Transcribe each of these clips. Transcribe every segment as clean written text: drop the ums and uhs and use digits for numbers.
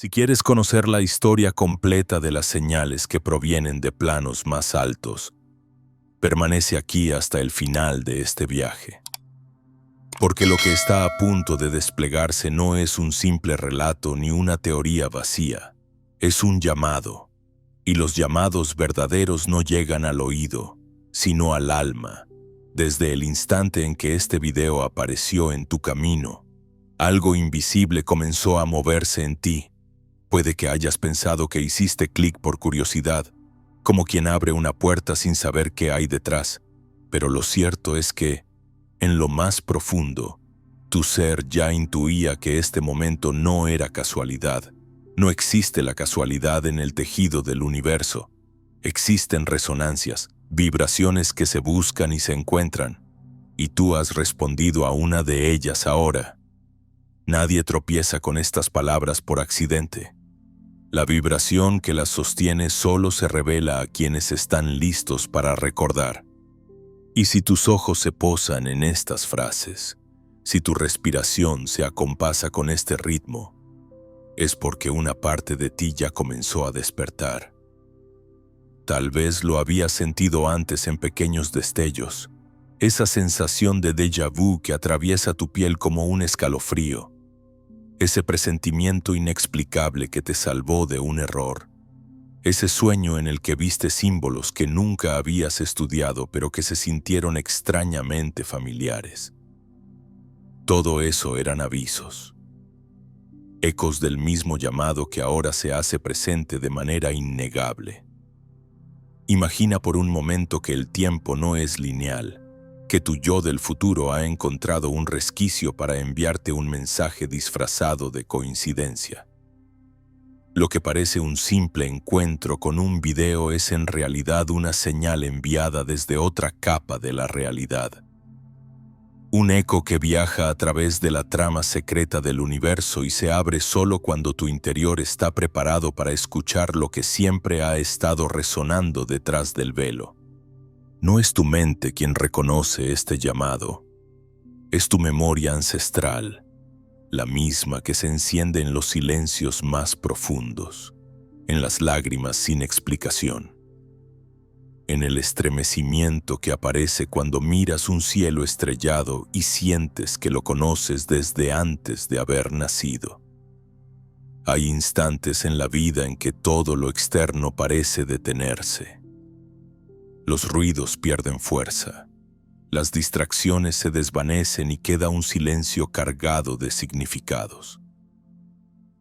Si quieres conocer la historia completa de las señales que provienen de planos más altos, permanece aquí hasta el final de este viaje. Porque lo que está a punto de desplegarse no es un simple relato ni una teoría vacía, es un llamado. Y los llamados verdaderos no llegan al oído, sino al alma. Desde el instante en que este video apareció en tu camino, algo invisible comenzó a moverse en ti. Puede que hayas pensado que hiciste clic por curiosidad, como quien abre una puerta sin saber qué hay detrás, pero lo cierto es que, en lo más profundo, tu ser ya intuía que este momento no era casualidad. No existe la casualidad en el tejido del universo. Existen resonancias, vibraciones que se buscan y se encuentran, y tú has respondido a una de ellas ahora. Nadie tropieza con estas palabras por accidente. La vibración que las sostiene solo se revela a quienes están listos para recordar. Y si tus ojos se posan en estas frases, si tu respiración se acompasa con este ritmo, es porque una parte de ti ya comenzó a despertar. Tal vez lo habías sentido antes en pequeños destellos, esa sensación de déjà vu que atraviesa tu piel como un escalofrío, ese presentimiento inexplicable que te salvó de un error, ese sueño en el que viste símbolos que nunca habías estudiado pero que se sintieron extrañamente familiares. Todo eso eran avisos, ecos del mismo llamado que ahora se hace presente de manera innegable. Imagina por un momento que el tiempo no es lineal, que tu yo del futuro ha encontrado un resquicio para enviarte un mensaje disfrazado de coincidencia. Lo que parece un simple encuentro con un video es en realidad una señal enviada desde otra capa de la realidad. Un eco que viaja a través de la trama secreta del universo y se abre solo cuando tu interior está preparado para escuchar lo que siempre ha estado resonando detrás del velo. No es tu mente quien reconoce este llamado, es tu memoria ancestral, la misma que se enciende en los silencios más profundos, en las lágrimas sin explicación, en el estremecimiento que aparece cuando miras un cielo estrellado y sientes que lo conoces desde antes de haber nacido. Hay instantes en la vida en que todo lo externo parece detenerse. Los ruidos pierden fuerza, las distracciones se desvanecen y queda un silencio cargado de significados.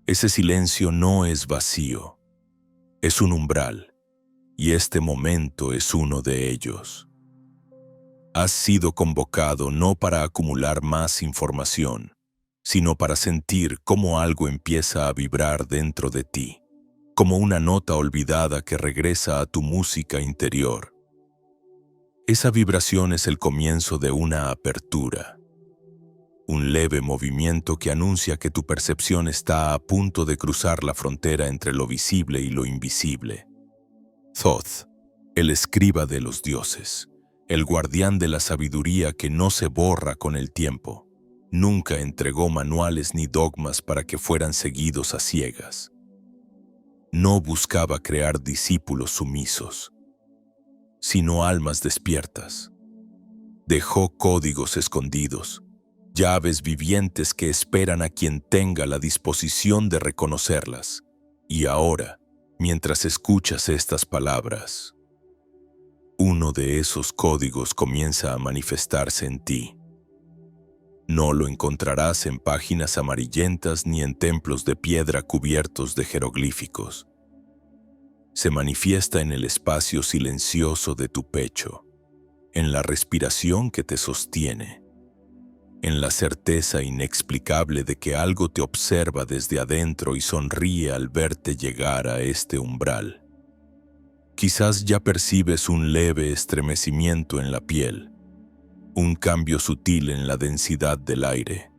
Ese silencio no es vacío, es un umbral, y este momento es uno de ellos. Has sido convocado no para acumular más información, sino para sentir cómo algo empieza a vibrar dentro de ti, como una nota olvidada que regresa a tu música interior. Esa vibración es el comienzo de una apertura, un leve movimiento que anuncia que tu percepción está a punto de cruzar la frontera entre lo visible y lo invisible. Thoth, el escriba de los dioses, el guardián de la sabiduría que no se borra con el tiempo, nunca entregó manuales ni dogmas para que fueran seguidos a ciegas. No buscaba crear discípulos sumisos, sino almas despiertas. Dejó códigos escondidos, llaves vivientes que esperan a quien tenga la disposición de reconocerlas. Y ahora, mientras escuchas estas palabras, uno de esos códigos comienza a manifestarse en ti. No lo encontrarás en páginas amarillentas ni en templos de piedra cubiertos de jeroglíficos. Se manifiesta en el espacio silencioso de tu pecho, en la respiración que te sostiene, en la certeza inexplicable de que algo te observa desde adentro y sonríe al verte llegar a este umbral. Quizás ya percibes un leve estremecimiento en la piel, un cambio sutil en la densidad del aire,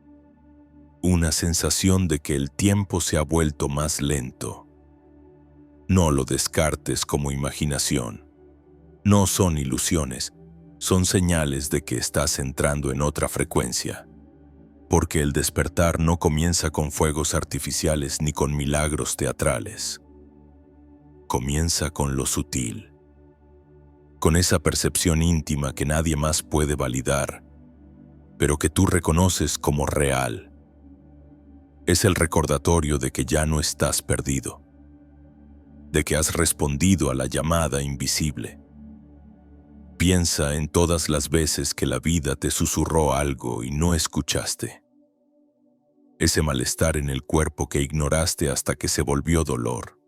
una sensación de que el tiempo se ha vuelto más lento. No lo descartes como imaginación. No son ilusiones, son señales de que estás entrando en otra frecuencia. Porque el despertar no comienza con fuegos artificiales ni con milagros teatrales. Comienza con lo sutil, con esa percepción íntima que nadie más puede validar, pero que tú reconoces como real. Es el recordatorio de que ya no estás perdido, de que has respondido a la llamada invisible. Piensa en todas las veces que la vida te susurró algo y no escuchaste. Ese malestar en el cuerpo que ignoraste hasta que se volvió dolor.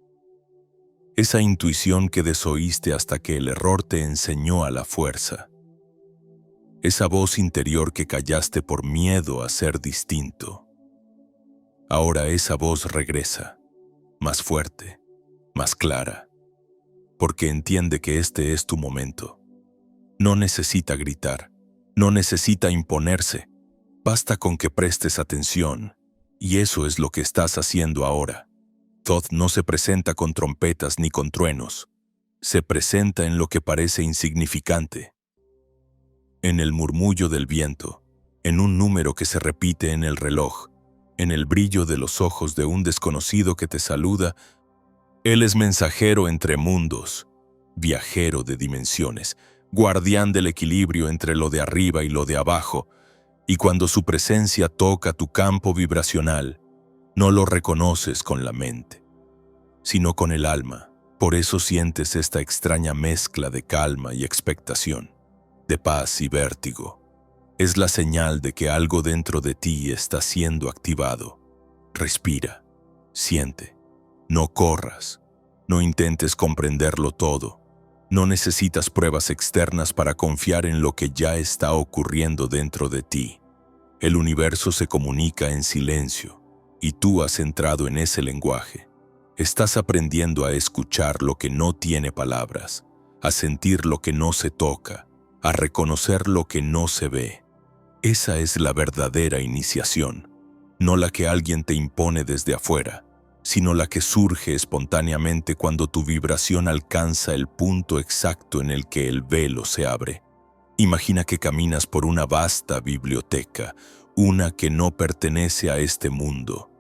Esa intuición que desoíste hasta que el error te enseñó a la fuerza. Esa voz interior que callaste por miedo a ser distinto. Ahora esa voz regresa, más fuerte, más clara, porque entiende que este es tu momento. No necesita gritar, no necesita imponerse, basta con que prestes atención, y eso es lo que estás haciendo ahora. Thoth no se presenta con trompetas ni con truenos, se presenta en lo que parece insignificante, en el murmullo del viento, en un número que se repite en el reloj, en el brillo de los ojos de un desconocido que te saluda. Él es mensajero entre mundos, viajero de dimensiones, guardián del equilibrio entre lo de arriba y lo de abajo, y cuando su presencia toca tu campo vibracional, no lo reconoces con la mente, sino con el alma. Por eso sientes esta extraña mezcla de calma y expectación, de paz y vértigo. Es la señal de que algo dentro de ti está siendo activado. Respira, siente, no corras, no intentes comprenderlo todo. No necesitas pruebas externas para confiar en lo que ya está ocurriendo dentro de ti. El universo se comunica en silencio, y tú has entrado en ese lenguaje. Estás aprendiendo a escuchar lo que no tiene palabras, a sentir lo que no se toca, a reconocer lo que no se ve. Esa es la verdadera iniciación, no la que alguien te impone desde afuera, sino la que surge espontáneamente cuando tu vibración alcanza el punto exacto en el que el velo se abre. Imagina que caminas por una vasta biblioteca, una que no pertenece a este mundo.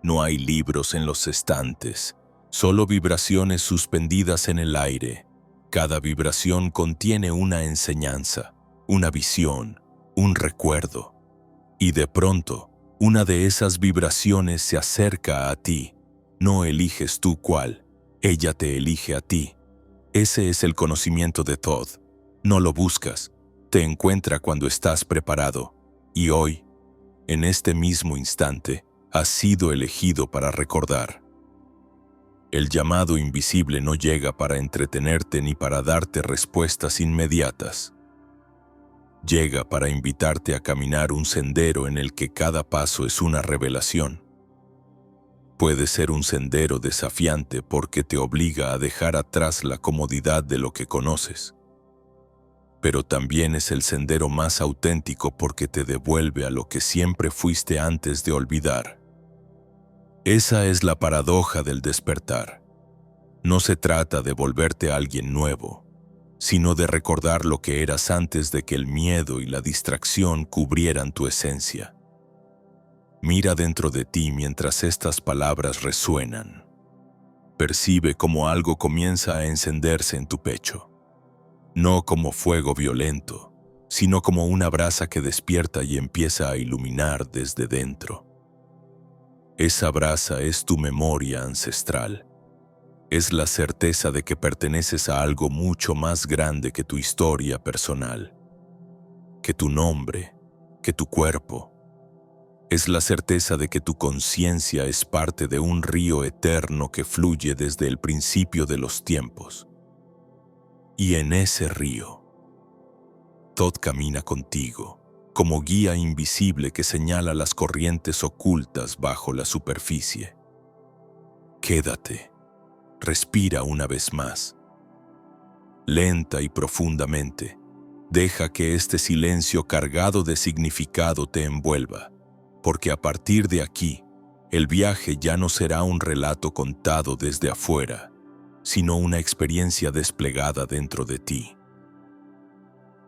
No hay libros en los estantes, solo vibraciones suspendidas en el aire. Cada vibración contiene una enseñanza, una visión, un recuerdo. Y de pronto, una de esas vibraciones se acerca a ti. No eliges tú cuál, ella te elige a ti. Ese es el conocimiento de Thoth. No lo buscas, te encuentra cuando estás preparado. Y hoy, en este mismo instante, has sido elegido para recordar. El llamado invisible no llega para entretenerte ni para darte respuestas inmediatas. Llega para invitarte a caminar un sendero en el que cada paso es una revelación. Puede ser un sendero desafiante porque te obliga a dejar atrás la comodidad de lo que conoces. Pero también es el sendero más auténtico porque te devuelve a lo que siempre fuiste antes de olvidar. Esa es la paradoja del despertar. No se trata de volverte a alguien nuevo, sino de recordar lo que eras antes de que el miedo y la distracción cubrieran tu esencia. Mira dentro de ti mientras estas palabras resuenan. Percibe cómo algo comienza a encenderse en tu pecho. No como fuego violento, sino como una brasa que despierta y empieza a iluminar desde dentro. Esa brasa es tu memoria ancestral. Es la certeza de que perteneces a algo mucho más grande que tu historia personal, que tu nombre, que tu cuerpo. Es la certeza de que tu conciencia es parte de un río eterno que fluye desde el principio de los tiempos. Y en ese río, Thoth camina contigo, como guía invisible que señala las corrientes ocultas bajo la superficie. Quédate, respira una vez más. Lenta y profundamente, deja que este silencio cargado de significado te envuelva, porque a partir de aquí, el viaje ya no será un relato contado desde afuera, sino una experiencia desplegada dentro de ti.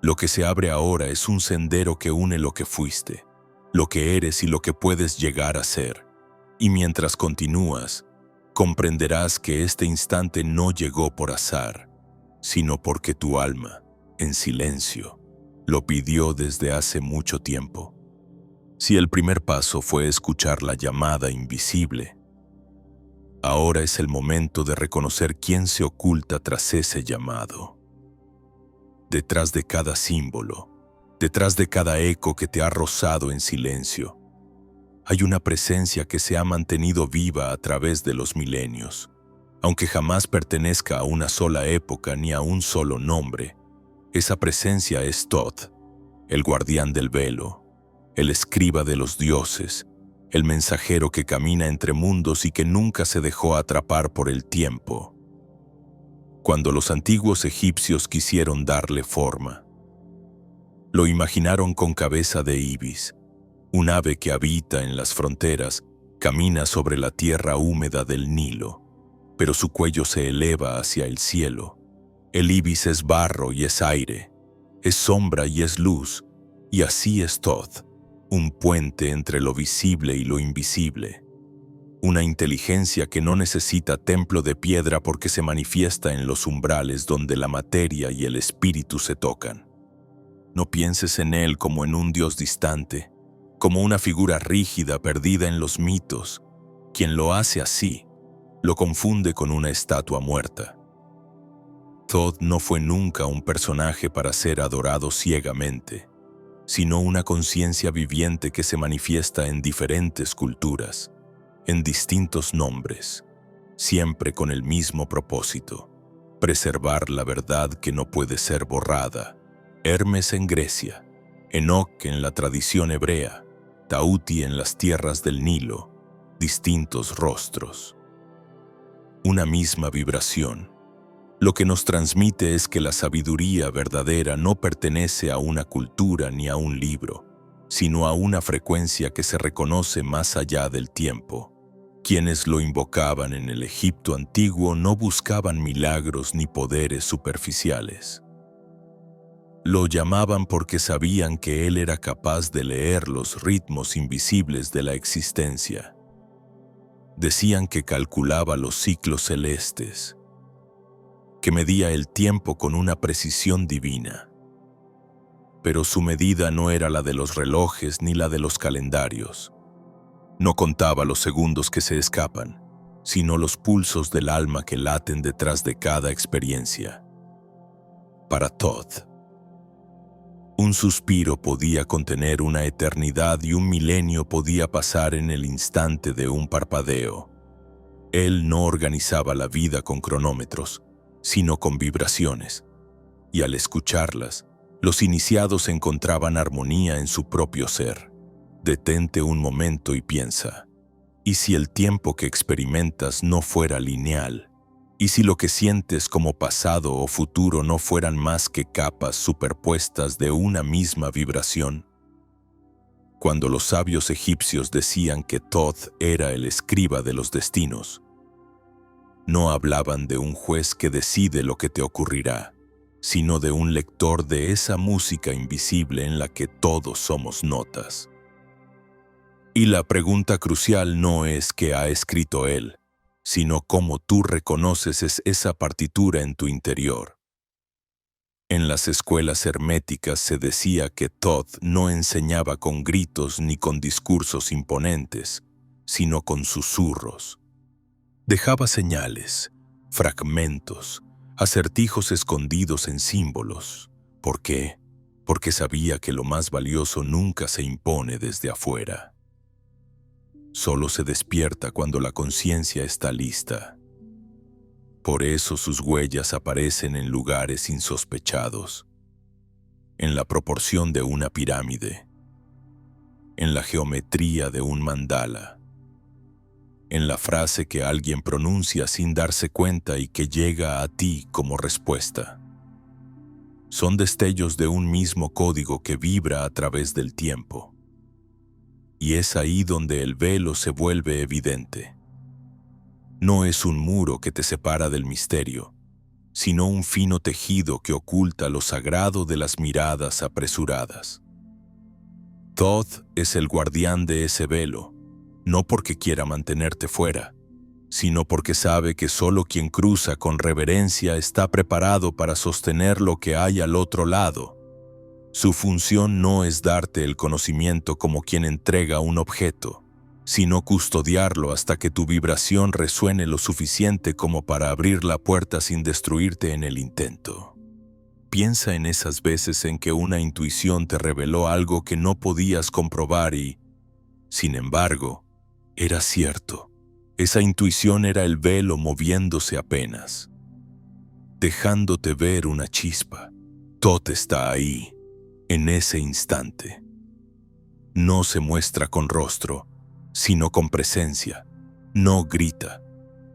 Lo que se abre ahora es un sendero que une lo que fuiste, lo que eres y lo que puedes llegar a ser. Y mientras continúas, comprenderás que este instante no llegó por azar, sino porque tu alma, en silencio, lo pidió desde hace mucho tiempo. Si el primer paso fue escuchar la llamada invisible, ahora es el momento de reconocer quién se oculta tras ese llamado. Detrás de cada símbolo, detrás de cada eco que te ha rozado en silencio, hay una presencia que se ha mantenido viva a través de los milenios. Aunque jamás pertenezca a una sola época ni a un solo nombre, esa presencia es Thoth, el guardián del velo, el escriba de los dioses, el mensajero que camina entre mundos y que nunca se dejó atrapar por el tiempo. Cuando los antiguos egipcios quisieron darle forma, lo imaginaron con cabeza de ibis, un ave que habita en las fronteras, camina sobre la tierra húmeda del Nilo, pero su cuello se eleva hacia el cielo. El ibis es barro y es aire, es sombra y es luz, y así es Thoth, un puente entre lo visible y lo invisible. Una inteligencia que no necesita templo de piedra porque se manifiesta en los umbrales donde la materia y el espíritu se tocan. No pienses en él como en un dios distante, como una figura rígida perdida en los mitos. Quien lo hace así, lo confunde con una estatua muerta. Thoth no fue nunca un personaje para ser adorado ciegamente, sino una conciencia viviente que se manifiesta en diferentes culturas, en distintos nombres, siempre con el mismo propósito: preservar la verdad que no puede ser borrada. Hermes en Grecia, Enoc en la tradición hebrea, Tauti en las tierras del Nilo, distintos rostros. Una misma vibración. Lo que nos transmite es que la sabiduría verdadera no pertenece a una cultura ni a un libro, sino a una frecuencia que se reconoce más allá del tiempo. Quienes lo invocaban en el Egipto antiguo no buscaban milagros ni poderes superficiales. Lo llamaban porque sabían que él era capaz de leer los ritmos invisibles de la existencia. Decían que calculaba los ciclos celestes, que medía el tiempo con una precisión divina. Pero su medida no era la de los relojes ni la de los calendarios. No contaba los segundos que se escapan, sino los pulsos del alma que laten detrás de cada experiencia. Para Thoth, un suspiro podía contener una eternidad y un milenio podía pasar en el instante de un parpadeo. Él no organizaba la vida con cronómetros, sino con vibraciones, y al escucharlas, los iniciados encontraban armonía en su propio ser. Detente un momento y piensa, ¿y si el tiempo que experimentas no fuera lineal? ¿Y si lo que sientes como pasado o futuro no fueran más que capas superpuestas de una misma vibración? Cuando los sabios egipcios decían que Thoth era el escriba de los destinos, no hablaban de un juez que decide lo que te ocurrirá, sino de un lector de esa música invisible en la que todos somos notas. Y la pregunta crucial no es qué ha escrito él, sino cómo tú reconoces esa partitura en tu interior. En las escuelas herméticas se decía que Thoth no enseñaba con gritos ni con discursos imponentes, sino con susurros. Dejaba señales, fragmentos, acertijos escondidos en símbolos. ¿Por qué? Porque sabía que lo más valioso nunca se impone desde afuera. Solo se despierta cuando la conciencia está lista. Por eso sus huellas aparecen en lugares insospechados, en la proporción de una pirámide, en la geometría de un mandala, en la frase que alguien pronuncia sin darse cuenta y que llega a ti como respuesta. Son destellos de un mismo código que vibra a través del tiempo. Y es ahí donde el velo se vuelve evidente. No es un muro que te separa del misterio, sino un fino tejido que oculta lo sagrado de las miradas apresuradas. Thoth es el guardián de ese velo, no porque quiera mantenerte fuera, sino porque sabe que solo quien cruza con reverencia está preparado para sostener lo que hay al otro lado. Su función no es darte el conocimiento como quien entrega un objeto, sino custodiarlo hasta que tu vibración resuene lo suficiente como para abrir la puerta sin destruirte en el intento. Piensa en esas veces en que una intuición te reveló algo que no podías comprobar y, sin embargo, era cierto. Esa intuición era el velo moviéndose apenas, dejándote ver una chispa. Thoth está ahí, en ese instante. No se muestra con rostro, sino con presencia. No grita,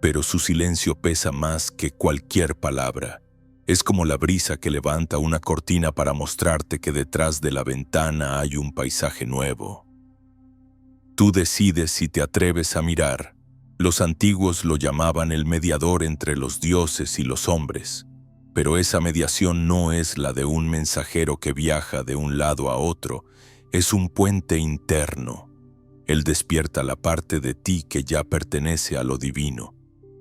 pero su silencio pesa más que cualquier palabra. Es como la brisa que levanta una cortina para mostrarte que detrás de la ventana hay un paisaje nuevo. Tú decides si te atreves a mirar. Los antiguos lo llamaban el mediador entre los dioses y los hombres, pero esa mediación no es la de un mensajero que viaja de un lado a otro, es un puente interno. Él despierta la parte de ti que ya pertenece a lo divino,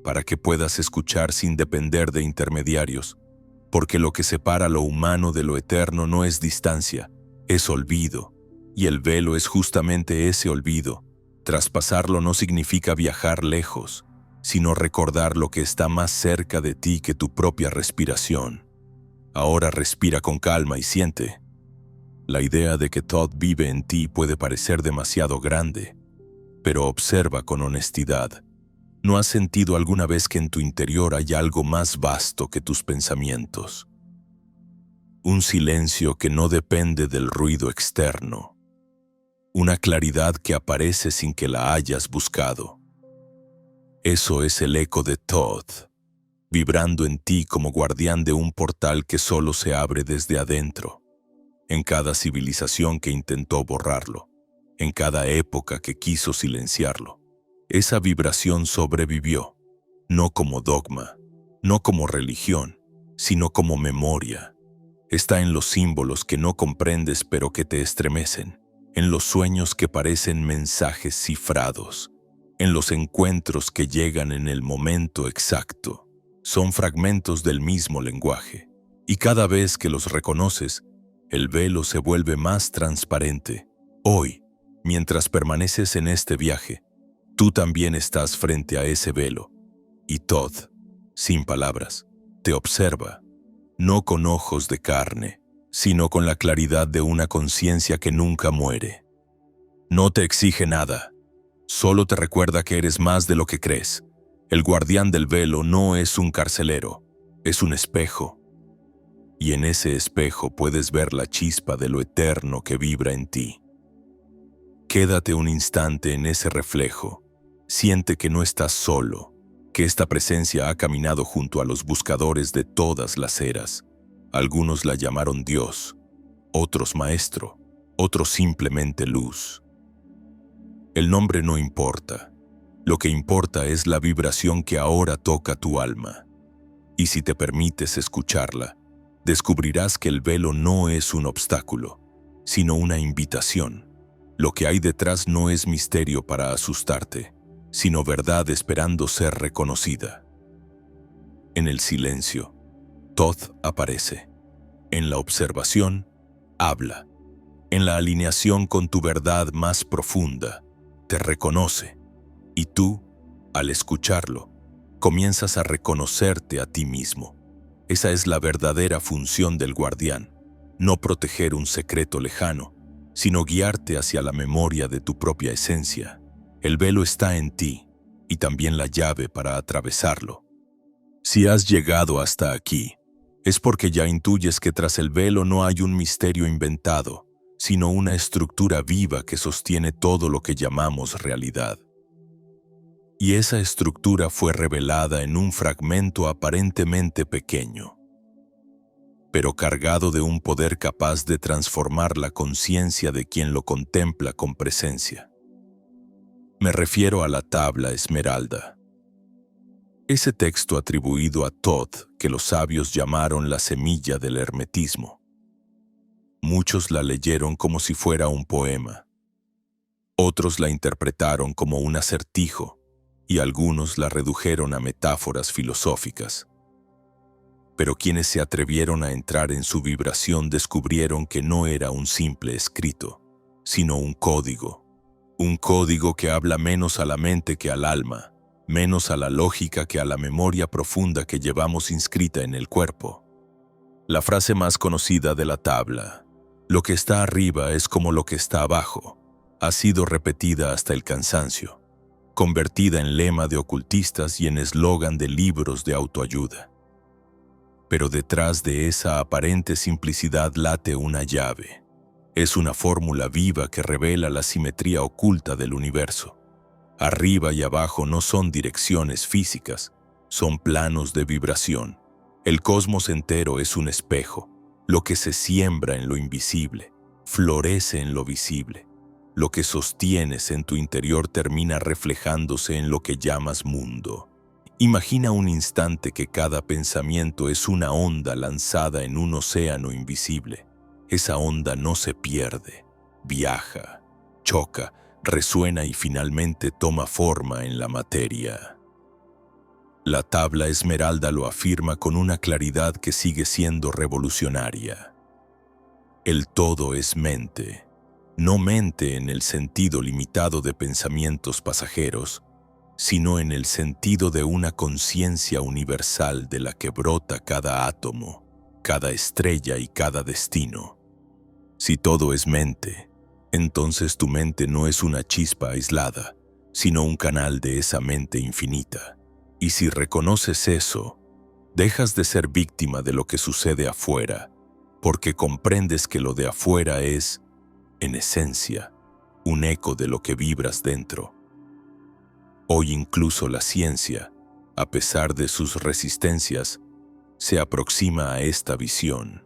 para que puedas escuchar sin depender de intermediarios, porque lo que separa lo humano de lo eterno no es distancia, es olvido, y el velo es justamente ese olvido. Traspasarlo no significa viajar lejos, sino recordar lo que está más cerca de ti que tu propia respiración. Ahora respira con calma y siente. La idea de que Thoth vive en ti puede parecer demasiado grande, pero observa con honestidad. ¿No has sentido alguna vez que en tu interior hay algo más vasto que tus pensamientos? Un silencio que no depende del ruido externo. Una claridad que aparece sin que la hayas buscado. Eso es el eco de Thoth, vibrando en ti como guardián de un portal que solo se abre desde adentro, en cada civilización que intentó borrarlo, en cada época que quiso silenciarlo. Esa vibración sobrevivió, no como dogma, no como religión, sino como memoria. Está en los símbolos que no comprendes pero que te estremecen, en los sueños que parecen mensajes cifrados, en los encuentros que llegan en el momento exacto. Son fragmentos del mismo lenguaje, y cada vez que los reconoces, el velo se vuelve más transparente. Hoy, mientras permaneces en este viaje, tú también estás frente a ese velo, y Thoth, sin palabras, te observa, no con ojos de carne, sino con la claridad de una conciencia que nunca muere. No te exige nada, solo te recuerda que eres más de lo que crees. El guardián del velo no es un carcelero, es un espejo. Y en ese espejo puedes ver la chispa de lo eterno que vibra en ti. Quédate un instante en ese reflejo. Siente que no estás solo, que esta presencia ha caminado junto a los buscadores de todas las eras. Algunos la llamaron Dios, otros Maestro, otros simplemente Luz. El nombre no importa. Lo que importa es la vibración que ahora toca tu alma. Y si te permites escucharla, descubrirás que el velo no es un obstáculo, sino una invitación. Lo que hay detrás no es misterio para asustarte, sino verdad esperando ser reconocida. En el silencio, Thoth aparece. En la observación, habla. En la alineación con tu verdad más profunda, te reconoce. Y tú, al escucharlo, comienzas a reconocerte a ti mismo. Esa es la verdadera función del guardián, no proteger un secreto lejano, sino guiarte hacia la memoria de tu propia esencia. El velo está en ti, y también la llave para atravesarlo. Si has llegado hasta aquí, es porque ya intuyes que tras el velo no hay un misterio inventado, sino una estructura viva que sostiene todo lo que llamamos realidad. Y esa estructura fue revelada en un fragmento aparentemente pequeño, pero cargado de un poder capaz de transformar la conciencia de quien lo contempla con presencia. Me refiero a la tabla esmeralda. Ese texto atribuido a Thoth que los sabios llamaron la semilla del hermetismo. Muchos la leyeron como si fuera un poema. Otros la interpretaron como un acertijo y algunos la redujeron a metáforas filosóficas. Pero quienes se atrevieron a entrar en su vibración descubrieron que no era un simple escrito, sino un código que habla menos a la mente que al alma, menos a la lógica que a la memoria profunda que llevamos inscrita en el cuerpo. La frase más conocida de la tabla, lo que está arriba es como lo que está abajo, ha sido repetida hasta el cansancio, convertida en lema de ocultistas y en eslogan de libros de autoayuda. Pero detrás de esa aparente simplicidad late una llave. Es una fórmula viva que revela la simetría oculta del universo. Arriba y abajo no son direcciones físicas, son planos de vibración. El cosmos entero es un espejo. Lo que se siembra en lo invisible, florece en lo visible. Lo que sostienes en tu interior termina reflejándose en lo que llamas mundo. Imagina un instante que cada pensamiento es una onda lanzada en un océano invisible. Esa onda no se pierde, viaja, choca, resuena y finalmente toma forma en la materia. La tabla esmeralda lo afirma con una claridad que sigue siendo revolucionaria. El todo es mente, no mente en el sentido limitado de pensamientos pasajeros, sino en el sentido de una conciencia universal de la que brota cada átomo, cada estrella y cada destino. Si todo es mente, entonces tu mente no es una chispa aislada, sino un canal de esa mente infinita. Y si reconoces eso, dejas de ser víctima de lo que sucede afuera, porque comprendes que lo de afuera es, en esencia, un eco de lo que vibras dentro. Hoy incluso la ciencia, a pesar de sus resistencias, se aproxima a esta visión.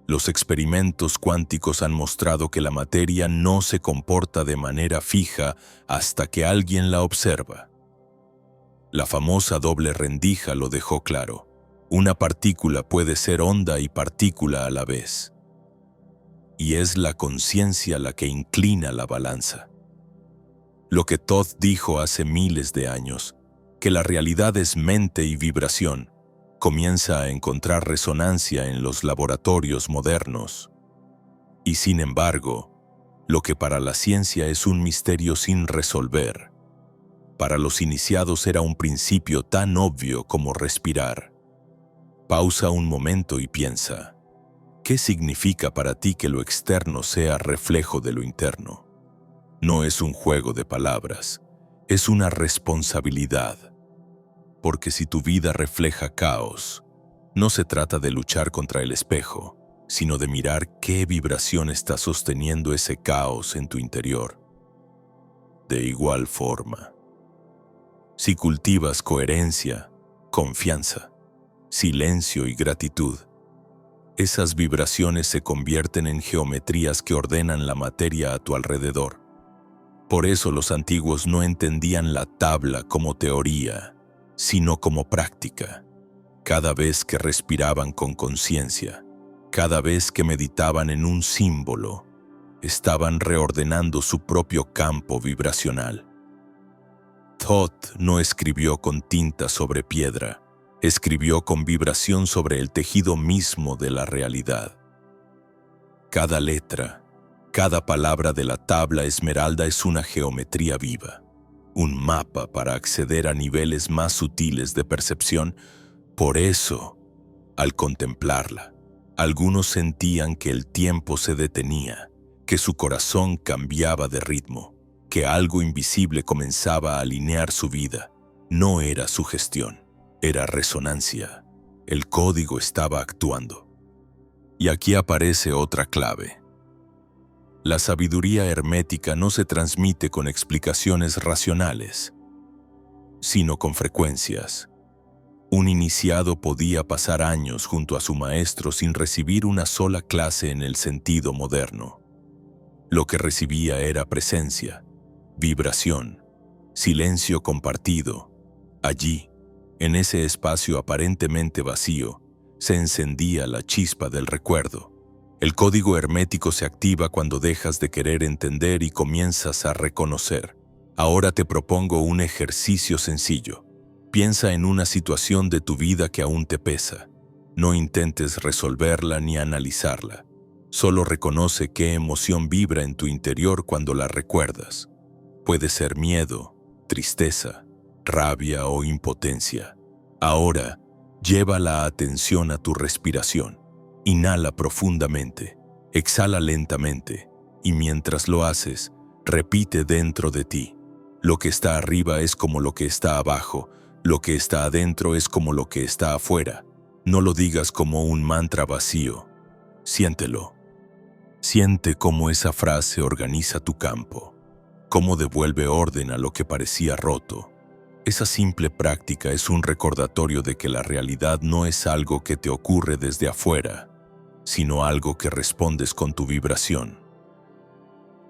Los experimentos cuánticos han mostrado que la materia no se comporta de manera fija hasta que alguien la observa. La famosa doble rendija lo dejó claro. Una partícula puede ser onda y partícula a la vez. Y es la conciencia la que inclina la balanza. Lo que Todd dijo hace miles de años, que la realidad es mente y vibración, comienza a encontrar resonancia en los laboratorios modernos. Y sin embargo, lo que para la ciencia es un misterio sin resolver, para los iniciados era un principio tan obvio como respirar. Pausa un momento y piensa, ¿qué significa para ti que lo externo sea reflejo de lo interno? No es un juego de palabras, es una responsabilidad. Porque si tu vida refleja caos, no se trata de luchar contra el espejo, sino de mirar qué vibración está sosteniendo ese caos en tu interior. De igual forma, si cultivas coherencia, confianza, silencio y gratitud, esas vibraciones se convierten en geometrías que ordenan la materia a tu alrededor. Por eso los antiguos no entendían la tabla como teoría, sino como práctica. Cada vez que respiraban con conciencia, cada vez que meditaban en un símbolo, estaban reordenando su propio campo vibracional. Todd no escribió con tinta sobre piedra, escribió con vibración sobre el tejido mismo de la realidad. Cada letra, cada palabra de la tabla esmeralda es una geometría viva, un mapa para acceder a niveles más sutiles de percepción. Por eso, al contemplarla, algunos sentían que el tiempo se detenía, que su corazón cambiaba de ritmo, que algo invisible comenzaba a alinear su vida. No era sugestión, era resonancia. El código estaba actuando. Y aquí aparece otra clave. La sabiduría hermética no se transmite con explicaciones racionales, sino con frecuencias. Un iniciado podía pasar años junto a su maestro sin recibir una sola clase en el sentido moderno. Lo que recibía era presencia, vibración, silencio compartido. Allí, en ese espacio aparentemente vacío, se encendía la chispa del recuerdo. El código hermético se activa cuando dejas de querer entender y comienzas a reconocer. Ahora te propongo un ejercicio sencillo. Piensa en una situación de tu vida que aún te pesa. No intentes resolverla ni analizarla. Solo reconoce qué emoción vibra en tu interior cuando la recuerdas. Puede ser miedo, tristeza, rabia o impotencia. Ahora, lleva la atención a tu respiración. Inhala profundamente, exhala lentamente, y mientras lo haces, repite dentro de ti. Lo que está arriba es como lo que está abajo, lo que está adentro es como lo que está afuera. No lo digas como un mantra vacío. Siéntelo. Siente cómo esa frase organiza tu campo, cómo devuelve orden a lo que parecía roto. Esa simple práctica es un recordatorio de que la realidad no es algo que te ocurre desde afuera, sino algo que respondes con tu vibración.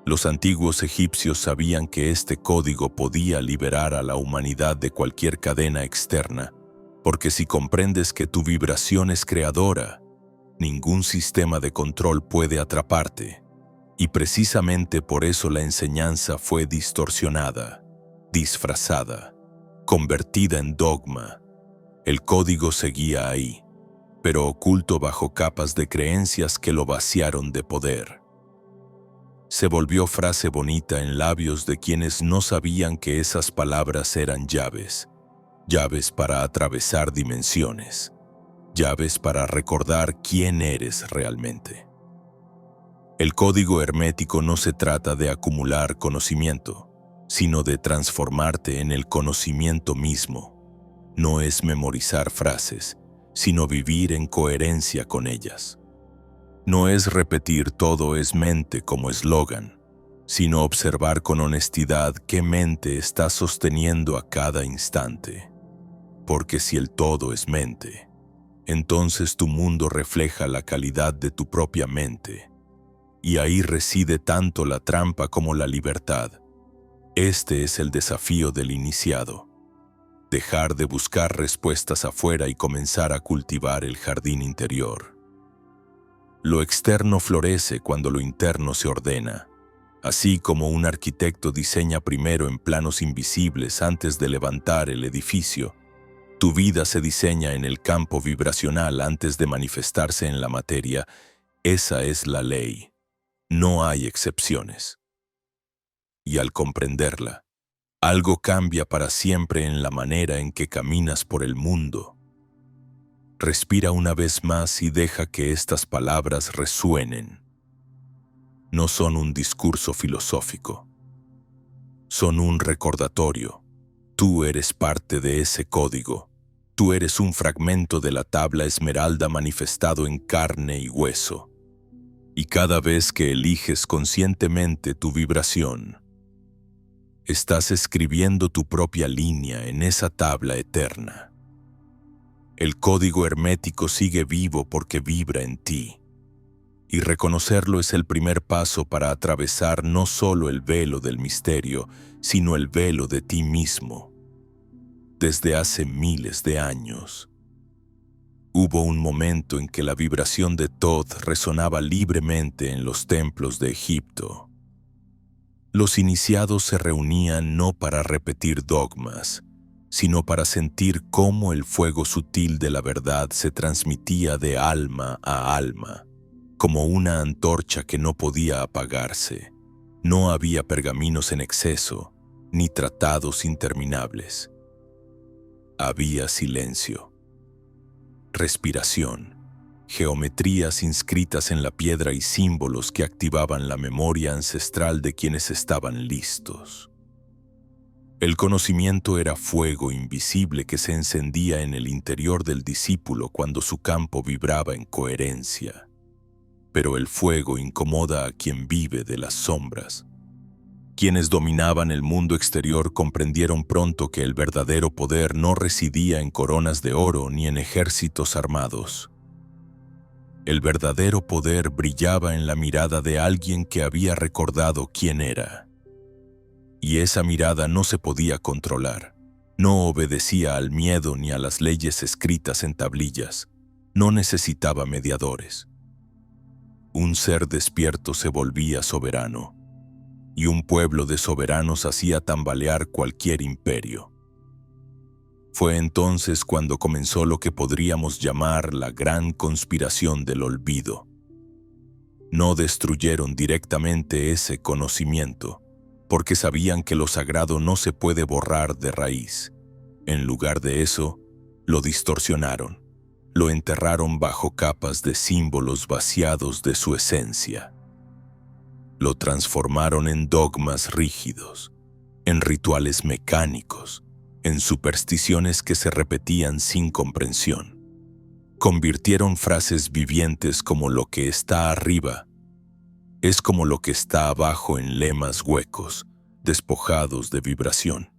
Los antiguos egipcios sabían que este código podía liberar a la humanidad de cualquier cadena externa, porque si comprendes que tu vibración es creadora, ningún sistema de control puede atraparte. Y precisamente por eso la enseñanza fue distorsionada, disfrazada, convertida en dogma. El código seguía ahí, pero oculto bajo capas de creencias que lo vaciaron de poder. Se volvió frase bonita en labios de quienes no sabían que esas palabras eran llaves, llaves para atravesar dimensiones, llaves para recordar quién eres realmente. El código hermético no se trata de acumular conocimiento, sino de transformarte en el conocimiento mismo. No es memorizar frases, sino vivir en coherencia con ellas. No es repetir todo es mente como eslogan, sino observar con honestidad qué mente está sosteniendo a cada instante. Porque si el todo es mente, entonces tu mundo refleja la calidad de tu propia mente. Y ahí reside tanto la trampa como la libertad. Este es el desafío del iniciado. Dejar de buscar respuestas afuera y comenzar a cultivar el jardín interior. Lo externo florece cuando lo interno se ordena. Así como un arquitecto diseña primero en planos invisibles antes de levantar el edificio, tu vida se diseña en el campo vibracional antes de manifestarse en la materia. Esa es la ley. No hay excepciones. Y al comprenderla, algo cambia para siempre en la manera en que caminas por el mundo. Respira una vez más y deja que estas palabras resuenen. No son un discurso filosófico. Son un recordatorio. Tú eres parte de ese código. Tú eres un fragmento de la tabla esmeralda manifestado en carne y hueso. Y cada vez que eliges conscientemente tu vibración, estás escribiendo tu propia línea en esa tabla eterna. El código hermético sigue vivo porque vibra en ti. Y reconocerlo es el primer paso para atravesar no solo el velo del misterio, sino el velo de ti mismo. Desde hace miles de años, hubo un momento en que la vibración de Thoth resonaba libremente en los templos de Egipto. Los iniciados se reunían no para repetir dogmas, sino para sentir cómo el fuego sutil de la verdad se transmitía de alma a alma, como una antorcha que no podía apagarse. No había pergaminos en exceso, ni tratados interminables. Había silencio, respiración, geometrías inscritas en la piedra y símbolos que activaban la memoria ancestral de quienes estaban listos. El conocimiento era fuego invisible que se encendía en el interior del discípulo cuando su campo vibraba en coherencia. Pero el fuego incomoda a quien vive de las sombras. Quienes dominaban el mundo exterior comprendieron pronto que el verdadero poder no residía en coronas de oro ni en ejércitos armados. El verdadero poder brillaba en la mirada de alguien que había recordado quién era. Y esa mirada no se podía controlar. No obedecía al miedo ni a las leyes escritas en tablillas. No necesitaba mediadores. Un ser despierto se volvía soberano, y un pueblo de soberanos hacía tambalear cualquier imperio. Fue entonces cuando comenzó lo que podríamos llamar la gran conspiración del olvido. No destruyeron directamente ese conocimiento, porque sabían que lo sagrado no se puede borrar de raíz. En lugar de eso, lo distorsionaron, lo enterraron bajo capas de símbolos vaciados de su esencia. Lo transformaron en dogmas rígidos, en rituales mecánicos, en supersticiones que se repetían sin comprensión. Convirtieron frases vivientes como lo que está arriba es como lo que está abajo en lemas huecos, despojados de vibración.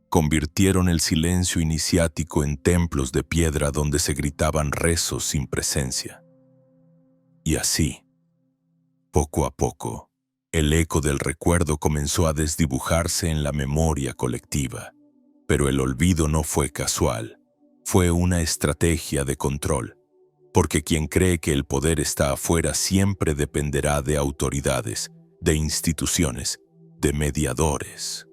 Convirtieron el silencio iniciático en templos de piedra donde se gritaban rezos sin presencia. Y así, poco a poco, el eco del recuerdo comenzó a desdibujarse en la memoria colectiva. Pero el olvido no fue casual, fue una estrategia de control, porque quien cree que el poder está afuera siempre dependerá de autoridades, de instituciones, de mediadores.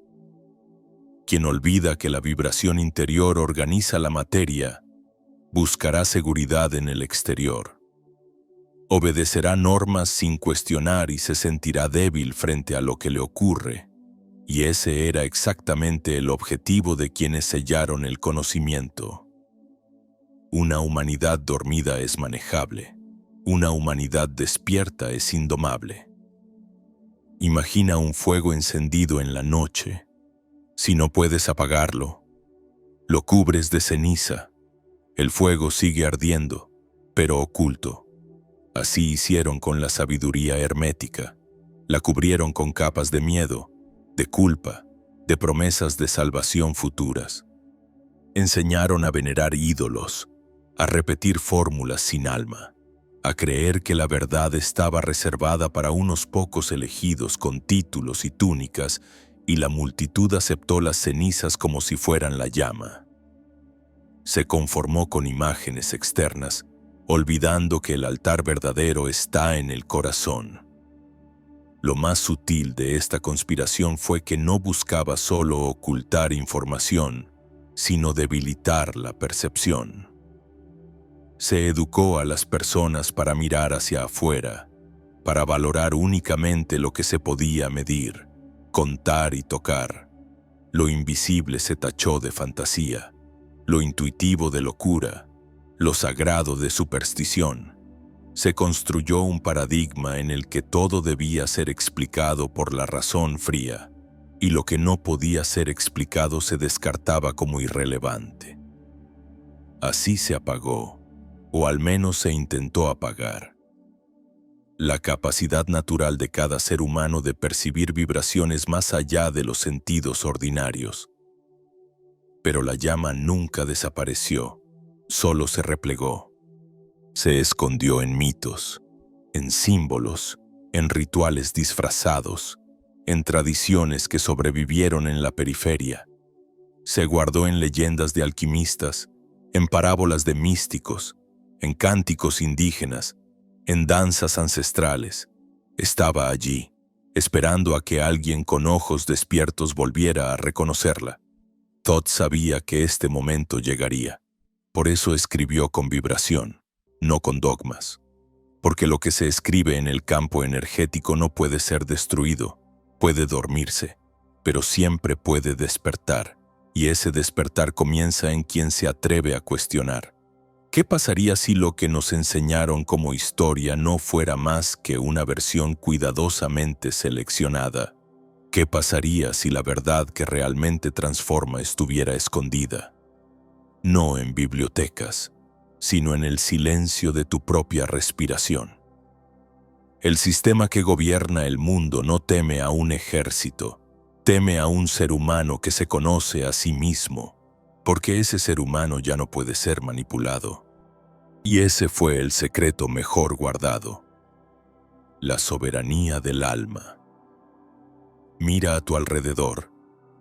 Quien olvida que la vibración interior organiza la materia, buscará seguridad en el exterior. Obedecerá normas sin cuestionar y se sentirá débil frente a lo que le ocurre. Y ese era exactamente el objetivo de quienes sellaron el conocimiento. Una humanidad dormida es manejable. Una humanidad despierta es indomable. Imagina un fuego encendido en la noche. Si no puedes apagarlo, lo cubres de ceniza. El fuego sigue ardiendo, pero oculto. Así hicieron con la sabiduría hermética. La cubrieron con capas de miedo, de culpa, de promesas de salvación futuras. Enseñaron a venerar ídolos, a repetir fórmulas sin alma, a creer que la verdad estaba reservada para unos pocos elegidos con títulos y túnicas, y la multitud aceptó las cenizas como si fueran la llama. Se conformó con imágenes externas, olvidando que el altar verdadero está en el corazón. Lo más sutil de esta conspiración fue que no buscaba solo ocultar información, sino debilitar la percepción. Se educó a las personas para mirar hacia afuera, para valorar únicamente lo que se podía medir, contar y tocar. Lo invisible se tachó de fantasía, lo intuitivo de locura, lo sagrado de superstición. Se construyó un paradigma en el que todo debía ser explicado por la razón fría, y lo que no podía ser explicado se descartaba como irrelevante. Así se apagó, o al menos se intentó apagar, la capacidad natural de cada ser humano de percibir vibraciones más allá de los sentidos ordinarios. Pero la llama nunca desapareció. Solo se replegó. Se escondió en mitos, en símbolos, en rituales disfrazados, en tradiciones que sobrevivieron en la periferia. Se guardó en leyendas de alquimistas, en parábolas de místicos, en cánticos indígenas, en danzas ancestrales. Estaba allí, esperando a que alguien con ojos despiertos volviera a reconocerla. Thoth sabía que este momento llegaría. Por eso escribió con vibración, no con dogmas. Porque lo que se escribe en el campo energético no puede ser destruido, puede dormirse, pero siempre puede despertar, y ese despertar comienza en quien se atreve a cuestionar. ¿Qué pasaría si lo que nos enseñaron como historia no fuera más que una versión cuidadosamente seleccionada? ¿Qué pasaría si la verdad que realmente transforma estuviera escondida? No en bibliotecas, sino en el silencio de tu propia respiración. El sistema que gobierna el mundo no teme a un ejército, teme a un ser humano que se conoce a sí mismo, porque ese ser humano ya no puede ser manipulado. Y ese fue el secreto mejor guardado: la soberanía del alma. Mira a tu alrededor.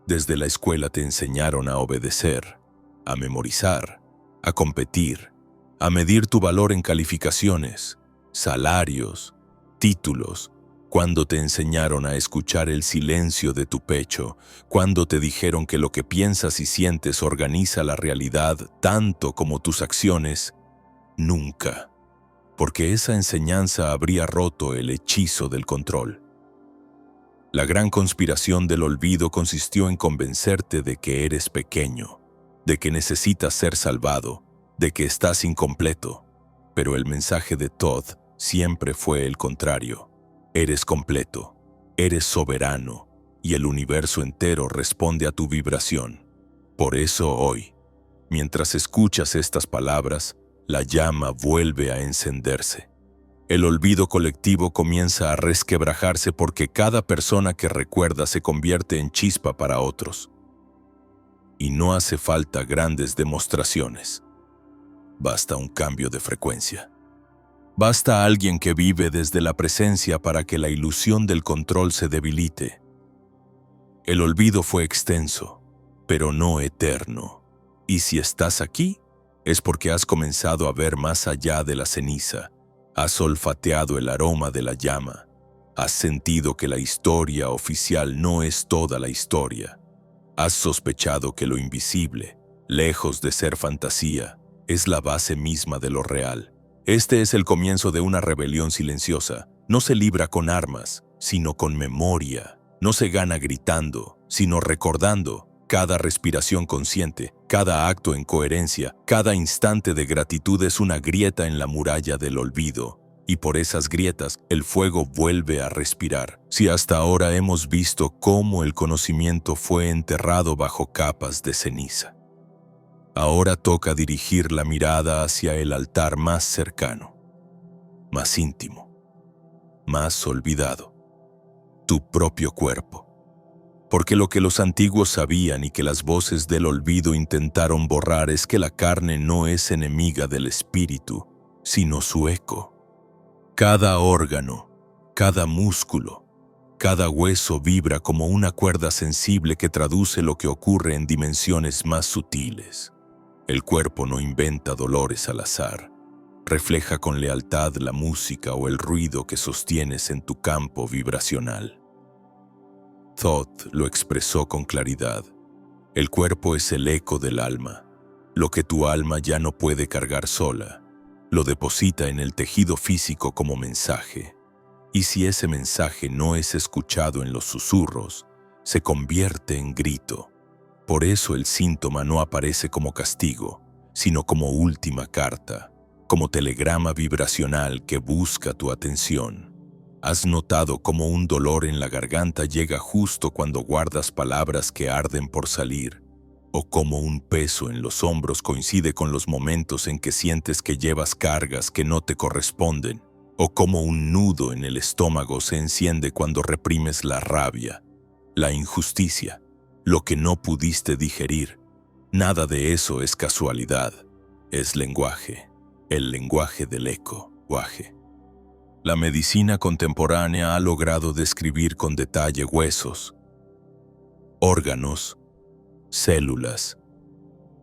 Desde la escuela te enseñaron a obedecer, a memorizar, a competir, a medir tu valor en calificaciones. salarios, títulos, cuando te enseñaron a escuchar el silencio de tu pecho, cuando te dijeron que lo que piensas y sientes organiza la realidad tanto como tus acciones. Nunca, porque esa enseñanza habría roto el hechizo del control. La gran conspiración del olvido consistió en convencerte de que eres pequeño, de que necesitas ser salvado, de que estás incompleto. Pero el mensaje de Todd siempre fue el contrario. Eres completo, eres soberano, y el universo entero responde a tu vibración. Por eso hoy, mientras escuchas estas palabras, la llama vuelve a encenderse. El olvido colectivo comienza a resquebrajarse porque cada persona que recuerda se convierte en chispa para otros. Y no hace falta grandes demostraciones. Basta un cambio de frecuencia. Basta alguien que vive desde la presencia para que la ilusión del control se debilite. El olvido fue extenso, pero no eterno. Y si estás aquí, es porque has comenzado a ver más allá de la ceniza. Has olfateado el aroma de la llama. Has sentido que la historia oficial no es toda la historia. Has sospechado que lo invisible, lejos de ser fantasía, es la base misma de lo real. Este es el comienzo de una rebelión silenciosa. No se libra con armas, sino con memoria. No se gana gritando, sino recordando. Cada respiración consciente, cada acto en coherencia, cada instante de gratitud es una grieta en la muralla del olvido. Y por esas grietas, el fuego vuelve a respirar. Si hasta ahora hemos visto cómo el conocimiento fue enterrado bajo capas de ceniza, ahora toca dirigir la mirada hacia el altar más cercano, más íntimo, más olvidado, tu propio cuerpo. Porque lo que los antiguos sabían y que las voces del olvido intentaron borrar es que la carne no es enemiga del espíritu, sino su eco. Cada órgano, cada músculo, cada hueso vibra como una cuerda sensible que traduce lo que ocurre en dimensiones más sutiles. El cuerpo no inventa dolores al azar. Refleja con lealtad la música o el ruido que sostienes en tu campo vibracional. Todd lo expresó con claridad. El cuerpo es el eco del alma. Lo que tu alma ya no puede cargar sola, lo deposita en el tejido físico como mensaje. Y si ese mensaje no es escuchado en los susurros, se convierte en grito. Por eso el síntoma no aparece como castigo, sino como última carta, como telegrama vibracional que busca tu atención. ¿Has notado cómo un dolor en la garganta llega justo cuando guardas palabras que arden por salir? ¿O cómo un peso en los hombros coincide con los momentos en que sientes que llevas cargas que no te corresponden? ¿O cómo un nudo en el estómago se enciende cuando reprimes la rabia, la injusticia, lo que no pudiste digerir? Nada de eso es casualidad, es lenguaje, el lenguaje del eco, guaje. La medicina contemporánea ha logrado describir con detalle huesos, órganos, células.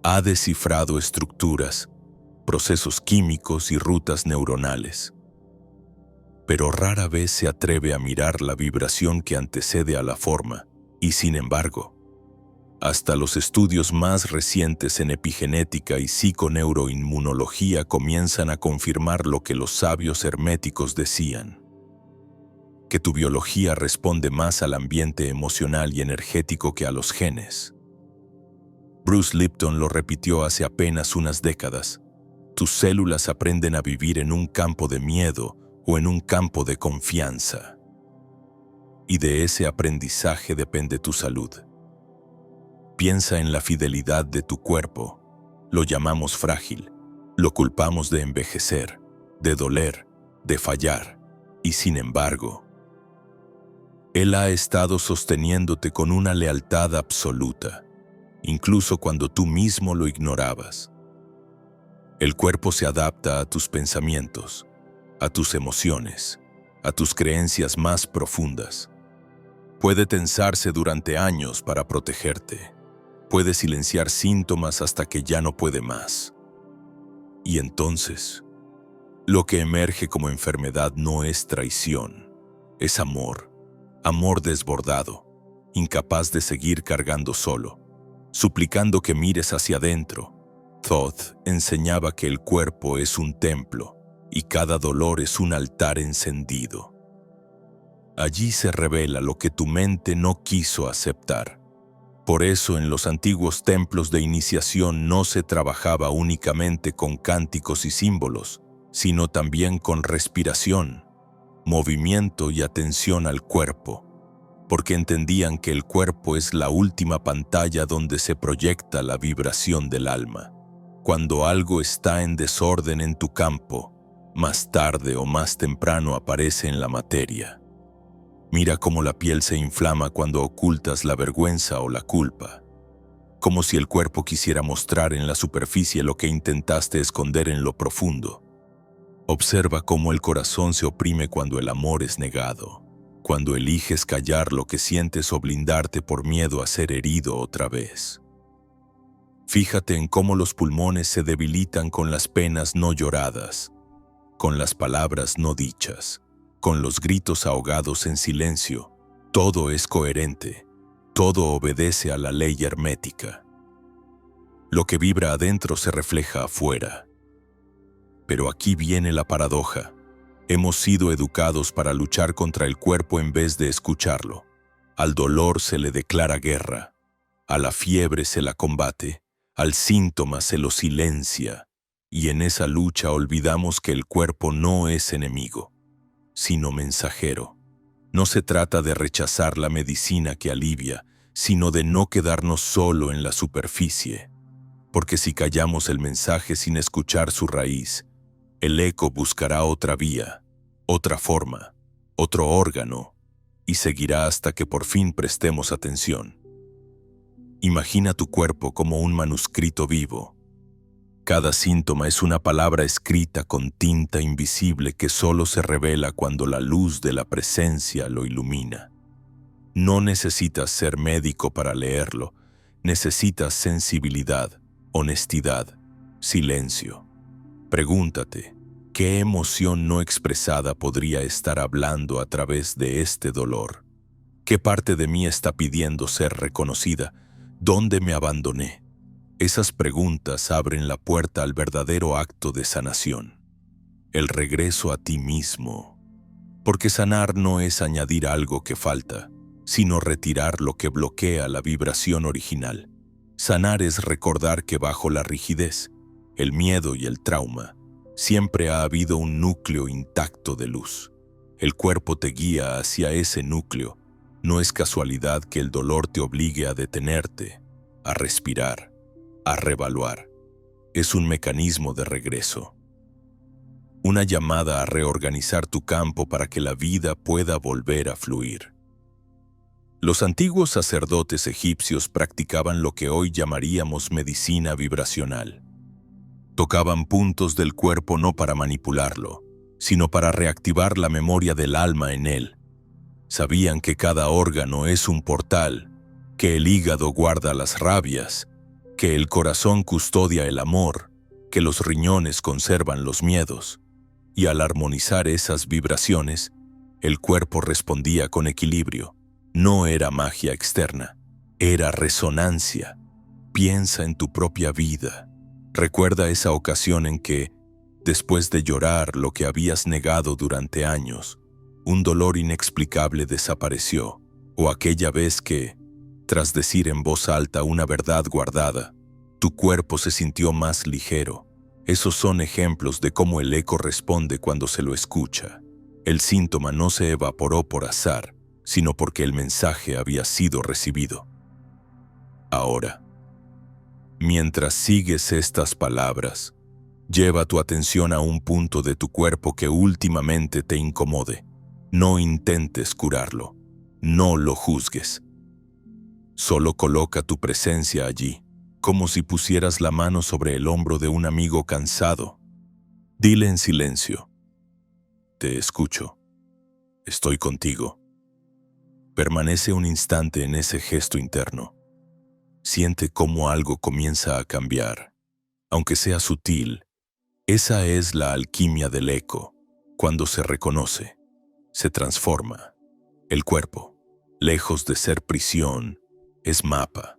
Ha descifrado estructuras, procesos químicos y rutas neuronales. Pero rara vez se atreve a mirar la vibración que antecede a la forma, y sin embargo, hasta los estudios más recientes en epigenética y psiconeuroinmunología comienzan a confirmar lo que los sabios herméticos decían: que tu biología responde más al ambiente emocional y energético que a los genes. Bruce Lipton lo repitió hace apenas unas décadas: tus células aprenden a vivir en un campo de miedo o en un campo de confianza. Y de ese aprendizaje depende tu salud. Piensa en la fidelidad de tu cuerpo. Lo llamamos frágil. Lo culpamos de envejecer, de doler, de fallar. Y sin embargo, Él ha estado sosteniéndote con una lealtad absoluta, incluso cuando tú mismo lo ignorabas. El cuerpo se adapta a tus pensamientos, a tus emociones, a tus creencias más profundas. Puede tensarse durante años para protegerte. Puede silenciar síntomas hasta que ya no puede más. Y entonces, Lo que emerge como enfermedad no es traición, es amor, amor desbordado, incapaz de seguir cargando solo, suplicando que mires hacia adentro. Thoth enseñaba que el cuerpo es un templo y cada dolor es un altar encendido. Allí se revela lo que tu mente no quiso aceptar. Por eso en los antiguos templos de iniciación no se trabajaba únicamente con cánticos y símbolos, sino también con respiración, movimiento y atención al cuerpo, porque entendían que el cuerpo es la última pantalla donde se proyecta la vibración del alma. Cuando algo está en desorden en tu campo, más tarde o más temprano aparece en la materia. Mira cómo la piel se inflama cuando ocultas la vergüenza o la culpa, como si el cuerpo quisiera mostrar en la superficie lo que intentaste esconder en lo profundo. Observa cómo el corazón se oprime cuando el amor es negado, cuando eliges callar lo que sientes o blindarte por miedo a ser herido otra vez. Fíjate en cómo los pulmones se debilitan con las penas no lloradas, con las palabras no dichas, con los gritos ahogados en silencio. Todo es coherente, todo obedece a la ley hermética. Lo que vibra adentro se refleja afuera. Pero aquí viene la paradoja. Hemos sido educados para luchar contra el cuerpo en vez de escucharlo. Al dolor se le declara guerra, a la fiebre se la combate, al síntoma se lo silencia, y en esa lucha olvidamos que el cuerpo no es enemigo, sino mensajero. No se trata de rechazar la medicina que alivia, sino de no quedarnos solo en la superficie. Porque si callamos el mensaje sin escuchar su raíz, el eco buscará otra vía, otra forma, otro órgano, y seguirá hasta que por fin prestemos atención. Imagina tu cuerpo como un manuscrito vivo. Cada síntoma es una palabra escrita con tinta invisible que solo se revela cuando la luz de la presencia lo ilumina. No necesitas ser médico para leerlo, necesitas sensibilidad, honestidad, silencio. Pregúntate, ¿qué emoción no expresada podría estar hablando a través de este dolor? ¿Qué parte de mí está pidiendo ser reconocida? ¿Dónde me abandoné? Esas preguntas abren la puerta al verdadero acto de sanación, el regreso a ti mismo. Porque sanar no es añadir algo que falta, sino retirar lo que bloquea la vibración original. Sanar es recordar que bajo la rigidez, el miedo y el trauma, siempre ha habido un núcleo intacto de luz. El cuerpo te guía hacia ese núcleo. No es casualidad que el dolor te obligue a detenerte, a respirar, a reevaluar. Es un mecanismo de regreso. Una llamada a reorganizar tu campo para que la vida pueda volver a fluir. Los antiguos sacerdotes egipcios practicaban lo que hoy llamaríamos medicina vibracional. Tocaban puntos del cuerpo no para manipularlo, sino para reactivar la memoria del alma en él. Sabían que cada órgano es un portal, que el hígado guarda las rabias, que el corazón custodia el amor, que los riñones conservan los miedos, y al armonizar esas vibraciones, el cuerpo respondía con equilibrio. No era magia externa, era resonancia. Piensa en tu propia vida. Recuerda esa ocasión en que, después de llorar lo que habías negado durante años, un dolor inexplicable desapareció, o aquella vez que, tras decir en voz alta una verdad guardada, tu cuerpo se sintió más ligero. Esos son ejemplos de cómo el eco responde cuando se lo escucha. El síntoma no se evaporó por azar, sino porque el mensaje había sido recibido. Ahora, mientras sigues estas palabras, lleva tu atención a un punto de tu cuerpo que últimamente te incomode. No intentes curarlo, no lo juzgues. Solo coloca tu presencia allí, como si pusieras la mano sobre el hombro de un amigo cansado. Dile en silencio: te escucho, estoy contigo. Permanece un instante en ese gesto interno. Siente cómo algo comienza a cambiar, aunque sea sutil, Esa es la alquimia del eco. Cuando se reconoce, se transforma. El cuerpo, lejos de ser prisión, es mapa.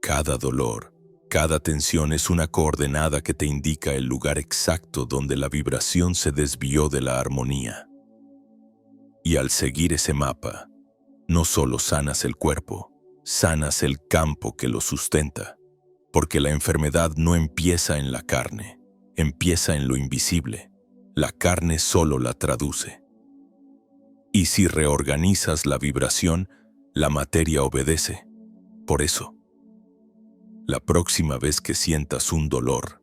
Cada dolor, cada tensión es una coordenada que te indica el lugar exacto donde la vibración se desvió de la armonía. Y al seguir ese mapa, no solo sanas el cuerpo, sanas el campo que lo sustenta, porque la enfermedad no empieza en la carne, empieza en lo invisible. La carne solo la traduce. Y si reorganizas la vibración, la materia obedece. Por eso, la próxima vez que sientas un dolor,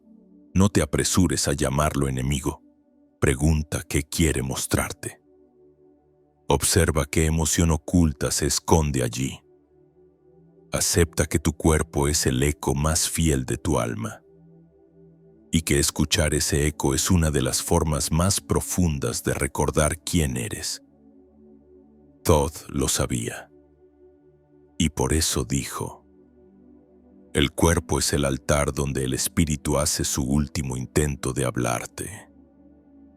no te apresures a llamarlo enemigo. Pregunta qué quiere mostrarte. Observa qué emoción oculta se esconde allí. Acepta que tu cuerpo es el eco más fiel de tu alma y que escuchar ese eco es una de las formas más profundas de recordar quién eres. Thoth lo sabía y por eso dijo: el cuerpo es el altar donde el espíritu hace su último intento de hablarte.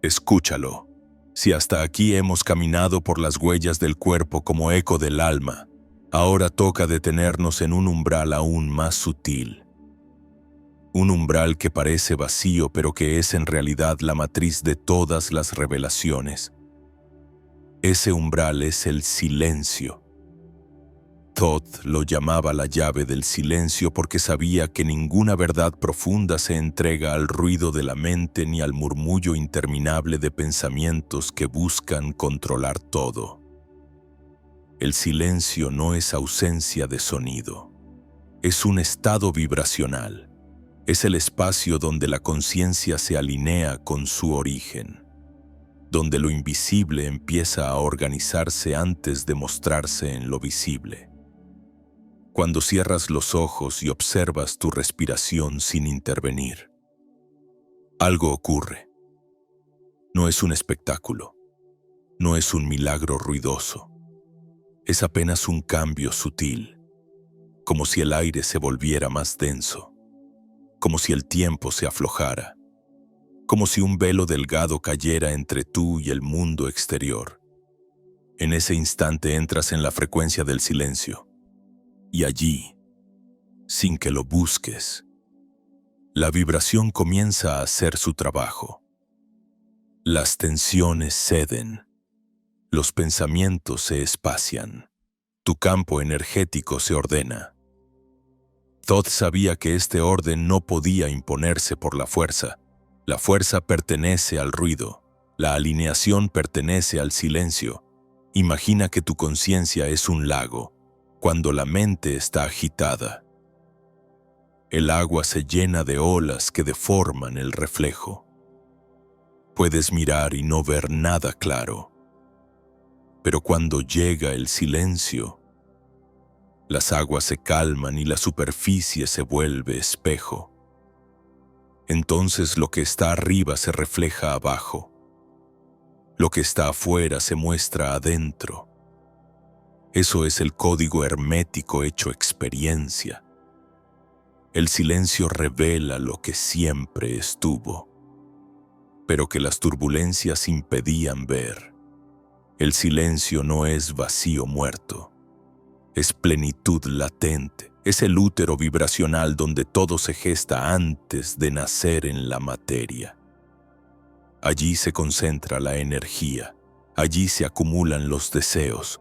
Escúchalo. Si hasta aquí hemos caminado por las huellas del cuerpo como eco del alma, ahora toca detenernos en un umbral aún más sutil. Un umbral que parece vacío, pero que es en realidad la matriz de todas las revelaciones. Ese umbral es el silencio. Thoth lo llamaba la llave del silencio porque sabía que ninguna verdad profunda se entrega al ruido de la mente ni al murmullo interminable de pensamientos que buscan controlar todo. El silencio no es ausencia de sonido, es un estado vibracional. Es el espacio donde la conciencia se alinea con su origen, donde lo invisible empieza a organizarse antes de mostrarse en lo visible. Cuando cierras los ojos y observas tu respiración sin intervenir, algo ocurre. No es un espectáculo, no es un milagro ruidoso, es apenas un cambio sutil, como si el aire se volviera más denso, como si el tiempo se aflojara, como si un velo delgado cayera entre tú y el mundo exterior. En ese instante entras en la frecuencia del silencio, y allí, sin que lo busques, la vibración comienza a hacer su trabajo. Las tensiones ceden, los pensamientos se espacian, tu campo energético se ordena. Thoth sabía que este orden no podía imponerse por la fuerza. La fuerza pertenece al ruido, la alineación pertenece al silencio. Imagina que tu conciencia es un lago, cuando la mente está agitada. El agua se llena de olas que deforman el reflejo. Puedes mirar y no ver nada claro. Pero cuando llega el silencio, las aguas se calman y la superficie se vuelve espejo. Entonces lo que está arriba se refleja abajo. Lo que está afuera se muestra adentro. Eso es el código hermético hecho experiencia. El silencio revela lo que siempre estuvo, pero que las turbulencias impedían ver. El silencio no es vacío muerto. Es plenitud latente, es el útero vibracional donde todo se gesta antes de nacer en la materia. Allí se concentra la energía, allí se acumulan los deseos,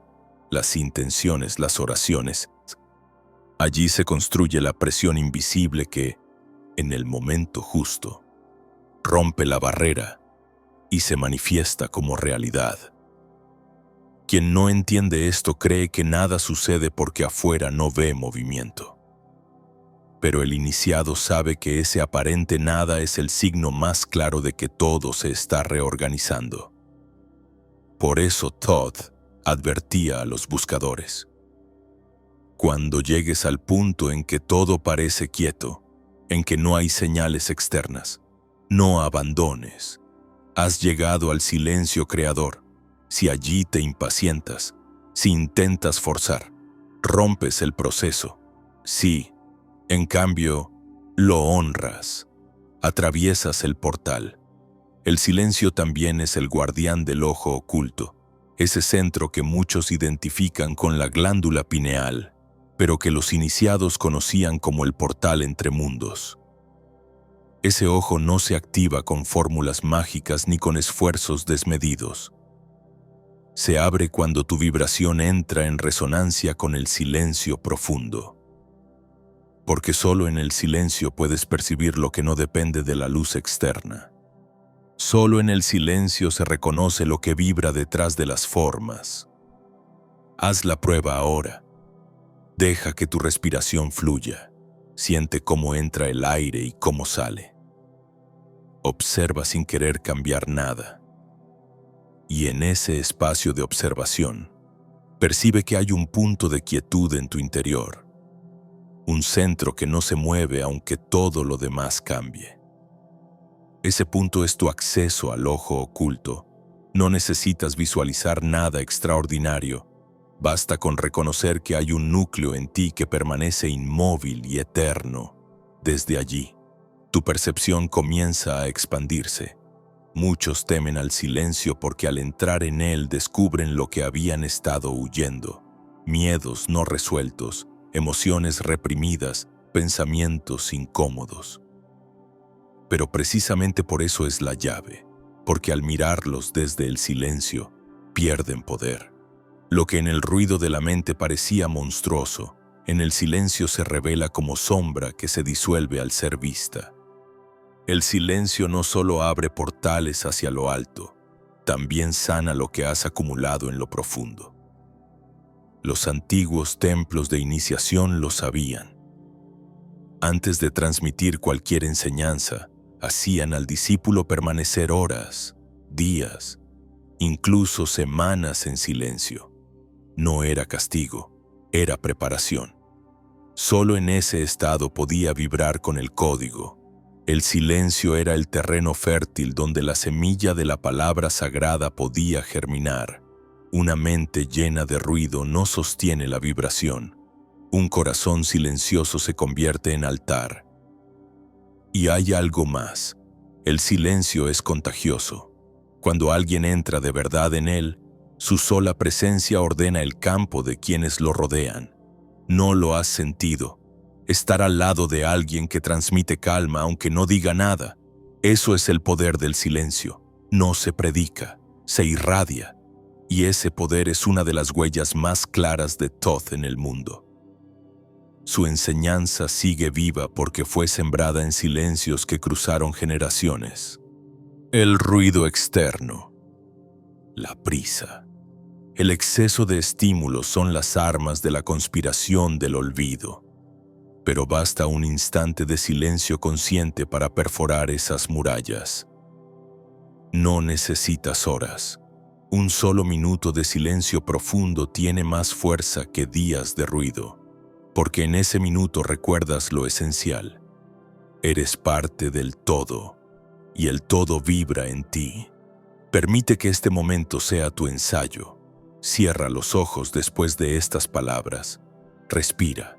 las intenciones, las oraciones. Allí se construye la presión invisible que, en el momento justo, rompe la barrera y se manifiesta como realidad. Quien no entiende esto cree que nada sucede porque afuera no ve movimiento. Pero el iniciado sabe que ese aparente nada es el signo más claro de que todo se está reorganizando. Por eso Thoth advertía a los buscadores: cuando llegues al punto en que todo parece quieto, en que no hay señales externas, no abandones. Has llegado al silencio creador. Si allí te impacientas, si intentas forzar, rompes el proceso. Si, en cambio, lo honras, atraviesas el portal, El silencio también es el guardián del ojo oculto, ese centro que muchos identifican con la glándula pineal, pero que los iniciados conocían como el portal entre mundos. Ese ojo no se activa con fórmulas mágicas ni con esfuerzos desmedidos. Se abre cuando tu vibración entra en resonancia con el silencio profundo. Porque solo en el silencio puedes percibir lo que no depende de la luz externa. Solo en el silencio se reconoce lo que vibra detrás de las formas. Haz la prueba ahora. Deja que tu respiración fluya. Siente cómo entra el aire y cómo sale. Observa sin querer cambiar nada. Y en ese espacio de observación, percibe que hay un punto de quietud en tu interior. Un centro que no se mueve aunque todo lo demás cambie. Ese punto es tu acceso al ojo oculto. No necesitas visualizar nada extraordinario. Basta con reconocer que hay un núcleo en ti que permanece inmóvil y eterno. Desde allí, tu percepción comienza a expandirse. Muchos temen al silencio porque al entrar en él descubren lo que habían estado huyendo. Miedos no resueltos, emociones reprimidas, pensamientos incómodos. Pero precisamente por eso es la llave, porque al mirarlos desde el silencio, pierden poder. Lo que en el ruido de la mente parecía monstruoso, en el silencio se revela como sombra que se disuelve al ser vista. El silencio no solo abre portales hacia lo alto, también sana lo que has acumulado en lo profundo. Los antiguos templos de iniciación lo sabían. Antes de transmitir cualquier enseñanza, hacían al discípulo permanecer horas, días, incluso semanas en silencio. No era castigo, era preparación. Solo en ese estado podía vibrar con el código. El silencio era el terreno fértil donde la semilla de la palabra sagrada podía germinar. Una mente llena de ruido no sostiene la vibración. Un corazón silencioso se convierte en altar. Y hay algo más. El silencio es contagioso. Cuando alguien entra de verdad en él, su sola presencia ordena el campo de quienes lo rodean. ¿No lo has sentido? Estar al lado de alguien que transmite calma aunque no diga nada. Eso es el poder del silencio. No se predica, se irradia. Y ese poder es una de las huellas más claras de Thoth en el mundo. Su enseñanza sigue viva porque fue sembrada en silencios que cruzaron generaciones. El ruido externo, la prisa, el exceso de estímulos son las armas de la conspiración del olvido. Pero basta un instante de silencio consciente para perforar esas murallas. No necesitas horas. Un solo minuto de silencio profundo tiene más fuerza que días de ruido. Porque en ese minuto recuerdas lo esencial. Eres parte del todo, y el todo vibra en ti. Permite que este momento sea tu ensayo. Cierra los ojos después de estas palabras. Respira.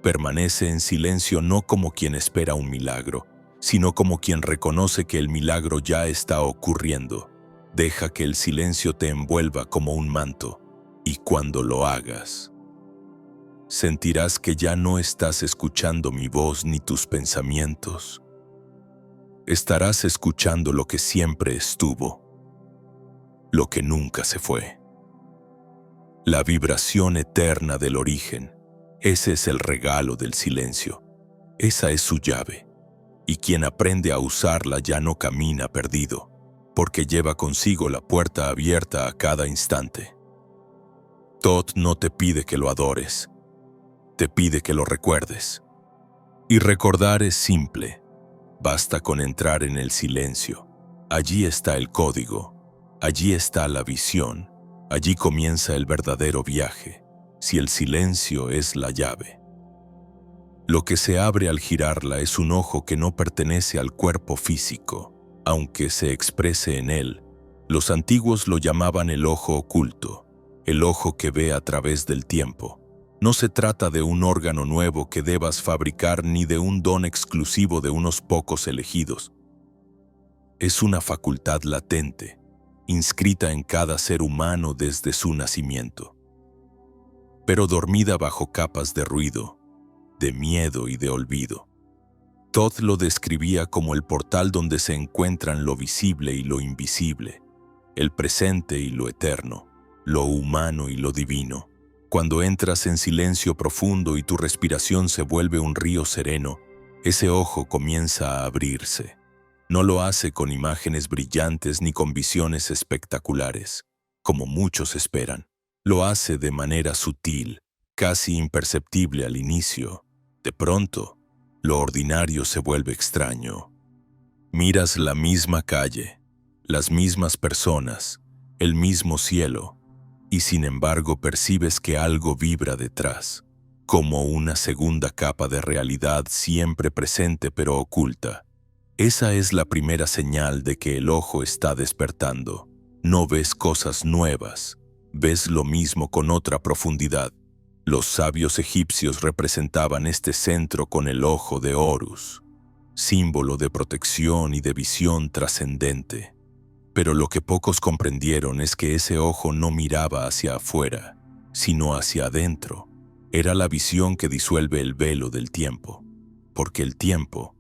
Permanece en silencio no como quien espera un milagro, sino como quien reconoce que el milagro ya está ocurriendo. Deja que el silencio te envuelva como un manto, y cuando lo hagas, sentirás que ya no estás escuchando mi voz ni tus pensamientos. Estarás escuchando lo que siempre estuvo, lo que nunca se fue. La vibración eterna del origen. Ese es el regalo del silencio. Esa es su llave. Y quien aprende a usarla ya no camina perdido, porque lleva consigo la puerta abierta a cada instante. Thoth no te pide que lo adores, te pide que lo recuerdes. Y recordar es simple. Basta con entrar en el silencio. Allí está el código. Allí está la visión. Allí comienza el verdadero viaje. Si el silencio es la llave. Lo que se abre al girarla es un ojo que no pertenece al cuerpo físico, aunque se exprese en él. Los antiguos lo llamaban el ojo oculto, el ojo que ve a través del tiempo. No se trata de un órgano nuevo que debas fabricar ni de un don exclusivo de unos pocos elegidos. Es una facultad latente, inscrita en cada ser humano desde su nacimiento, pero dormida bajo capas de ruido, de miedo y de olvido. Todd lo describía como el portal donde se encuentran lo visible y lo invisible, el presente y lo eterno, lo humano y lo divino. Cuando entras en silencio profundo y tu respiración se vuelve un río sereno, ese ojo comienza a abrirse. No lo hace con imágenes brillantes ni con visiones espectaculares, como muchos esperan. Lo hace de manera sutil, casi imperceptible al inicio. De pronto, lo ordinario se vuelve extraño. Miras la misma calle, las mismas personas, el mismo cielo, y sin embargo percibes que algo vibra detrás, como una segunda capa de realidad siempre presente pero oculta. Esa es la primera señal de que el ojo está despertando. No ves cosas nuevas, ves lo mismo con otra profundidad. Los sabios egipcios representaban este centro con el ojo de Horus, símbolo de protección y de visión trascendente. Pero lo que pocos comprendieron es que ese ojo no miraba hacia afuera, sino hacia adentro. Era la visión que disuelve el velo del tiempo, porque el tiempo,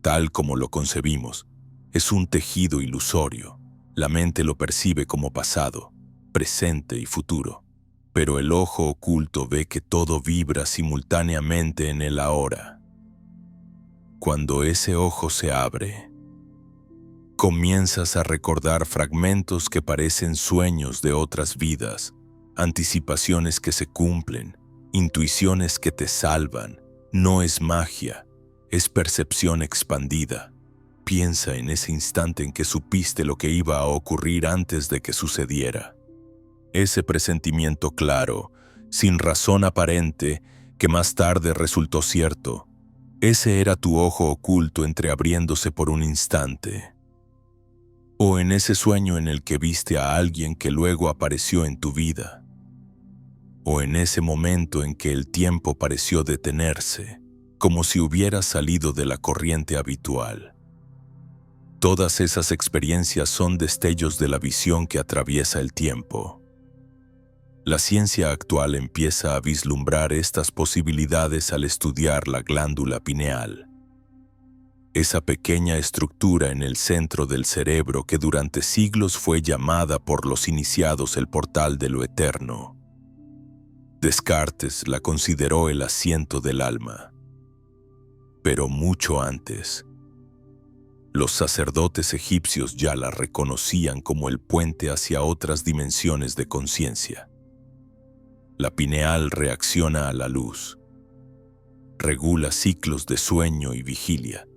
tal como lo concebimos, es un tejido ilusorio. La mente lo percibe como pasado, presente y futuro. Pero el ojo oculto ve que todo vibra simultáneamente en el ahora. Cuando ese ojo se abre, comienzas a recordar fragmentos que parecen sueños de otras vidas, anticipaciones que se cumplen, intuiciones que te salvan. No es magia, es percepción expandida. Piensa en ese instante en que supiste lo que iba a ocurrir antes de que sucediera. Ese presentimiento claro, sin razón aparente, que más tarde resultó cierto. Ese era tu ojo oculto entreabriéndose por un instante. O en ese sueño en el que viste a alguien que luego apareció en tu vida. O en ese momento en que el tiempo pareció detenerse, como si hubiera salido de la corriente habitual. Todas esas experiencias son destellos de la visión que atraviesa el tiempo. La ciencia actual empieza a vislumbrar estas posibilidades al estudiar la glándula pineal. Esa pequeña estructura en el centro del cerebro que durante siglos fue llamada por los iniciados el portal de lo eterno. Descartes la consideró el asiento del alma. Pero mucho antes, los sacerdotes egipcios ya la reconocían como el puente hacia otras dimensiones de conciencia. La pineal reacciona a la luz, regula ciclos de sueño y vigilia,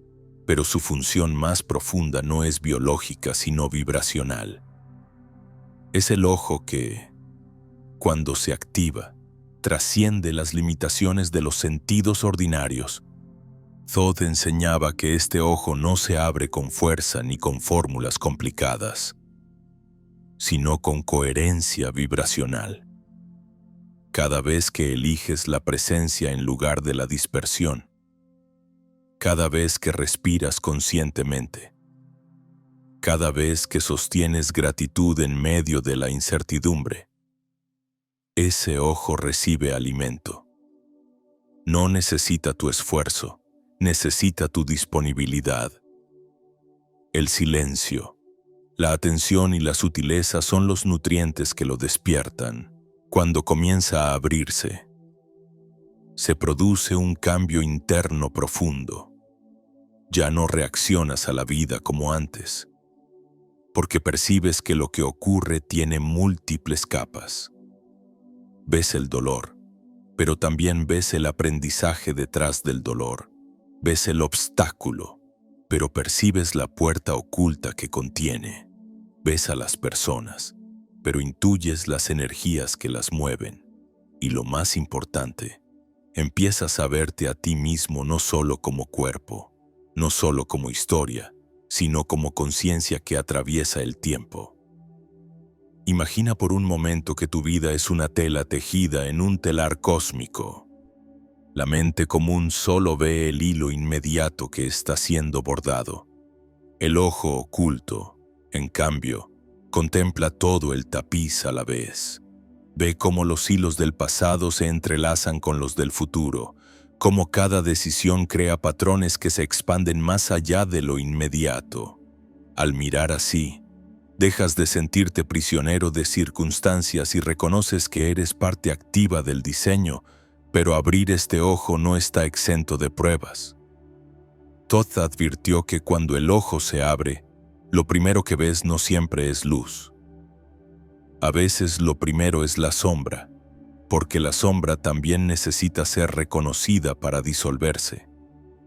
pero su función más profunda no es biológica sino vibracional. Es el ojo que, cuando se activa, trasciende las limitaciones de los sentidos ordinarios. Thoth enseñaba que este ojo no se abre con fuerza ni con fórmulas complicadas, sino con coherencia vibracional. Cada vez que eliges la presencia en lugar de la dispersión, cada vez que respiras conscientemente, cada vez que sostienes gratitud en medio de la incertidumbre, ese ojo recibe alimento. No necesita tu esfuerzo, necesita tu disponibilidad. El silencio, la atención y la sutileza son los nutrientes que lo despiertan. Cuando comienza a abrirse, se produce un cambio interno profundo. Ya no reaccionas a la vida como antes, porque percibes que lo que ocurre tiene múltiples capas. Ves el dolor, pero también ves el aprendizaje detrás del dolor. Ves el obstáculo, pero percibes la puerta oculta que contiene. Ves a las personas, pero intuyes las energías que las mueven. Y lo más importante, empiezas a verte a ti mismo no solo como cuerpo, no solo como historia, sino como conciencia que atraviesa el tiempo. Imagina por un momento que tu vida es una tela tejida en un telar cósmico. La mente común solo ve el hilo inmediato que está siendo bordado, El ojo oculto, en cambio, contempla todo el tapiz a la vez. Ve cómo los hilos del pasado se entrelazan con los del futuro, cómo cada decisión crea patrones que se expanden más allá de lo inmediato. Al mirar así, dejas de sentirte prisionero de circunstancias y reconoces que eres parte activa del diseño, pero abrir este ojo no está exento de pruebas. Todd advirtió que cuando el ojo se abre, lo primero que ves no siempre es luz. A veces lo primero es la sombra, porque la sombra también necesita ser reconocida para disolverse.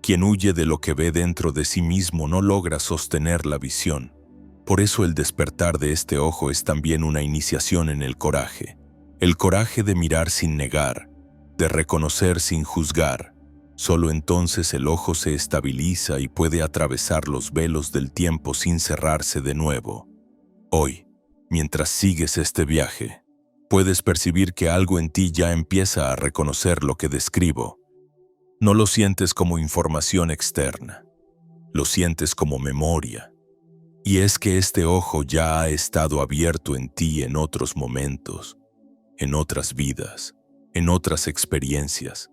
Quien huye de lo que ve dentro de sí mismo no logra sostener la visión. Por eso el despertar de este ojo es también una iniciación en el coraje de mirar sin negar, de reconocer sin juzgar. Solo entonces el ojo se estabiliza y puede atravesar los velos del tiempo sin cerrarse de nuevo. Hoy, mientras sigues este viaje, puedes percibir que algo en ti ya empieza a reconocer lo que describo. No lo sientes como información externa, lo sientes como memoria. Y es que este ojo ya ha estado abierto en ti en otros momentos, en otras vidas, en otras experiencias.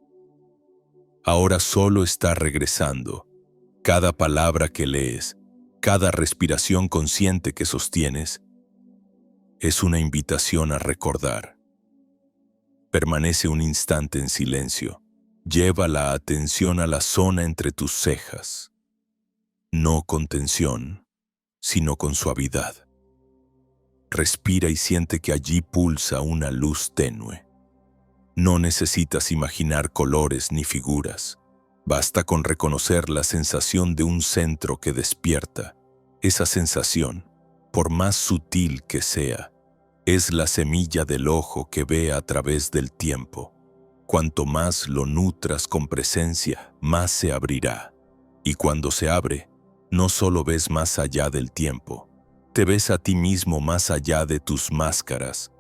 Ahora solo está regresando. Cada palabra que lees, cada respiración consciente que sostienes, es una invitación a recordar. Permanece un instante en silencio. Lleva la atención a la zona entre tus cejas. No con tensión, sino con suavidad. Respira y siente que allí pulsa una luz tenue. No necesitas imaginar colores ni figuras. Basta con reconocer la sensación de un centro que despierta. Esa sensación, por más sutil que sea, es la semilla del ojo que ve a través del tiempo. Cuanto más lo nutras con presencia, más se abrirá. Y cuando se abre, no solo ves más allá del tiempo, te ves a ti mismo más allá de tus máscaras.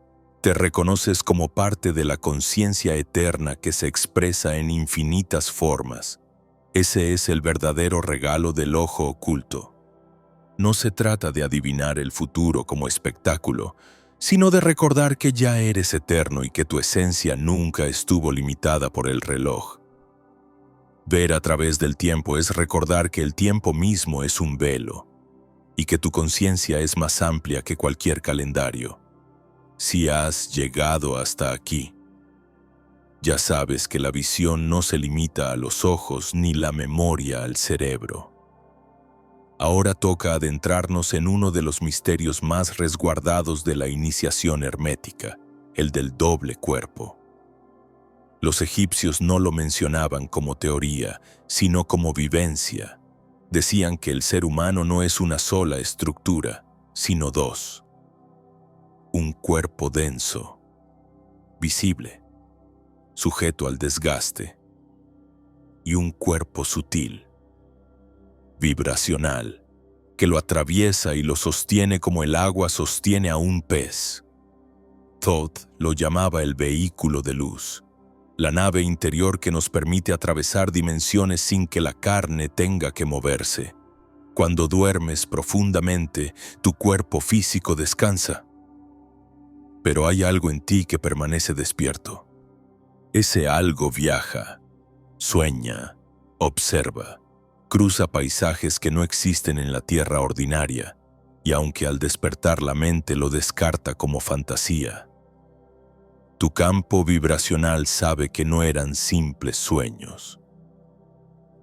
Te reconoces como parte de la conciencia eterna que se expresa en infinitas formas. Ese es el verdadero regalo del ojo oculto. No se trata de adivinar el futuro como espectáculo, sino de recordar que ya eres eterno y que tu esencia nunca estuvo limitada por el reloj. Ver a través del tiempo es recordar que el tiempo mismo es un velo y que tu conciencia es más amplia que cualquier calendario. Si has llegado hasta aquí, ya sabes que la visión no se limita a los ojos ni la memoria al cerebro. Ahora toca adentrarnos en uno de los misterios más resguardados de la iniciación hermética, el del doble cuerpo. Los egipcios no lo mencionaban como teoría, sino como vivencia. Decían que el ser humano no es una sola estructura, sino dos. Un cuerpo denso, visible, sujeto al desgaste, y un cuerpo sutil, vibracional, que lo atraviesa y lo sostiene como el agua sostiene a un pez. Todd lo llamaba el vehículo de luz, la nave interior que nos permite atravesar dimensiones sin que la carne tenga que moverse. Cuando duermes profundamente, tu cuerpo físico descansa. Pero hay algo en ti que permanece despierto. Ese algo viaja, sueña, observa, cruza paisajes que no existen en la tierra ordinaria, y aunque al despertar la mente lo descarta como fantasía, tu campo vibracional sabe que no eran simples sueños.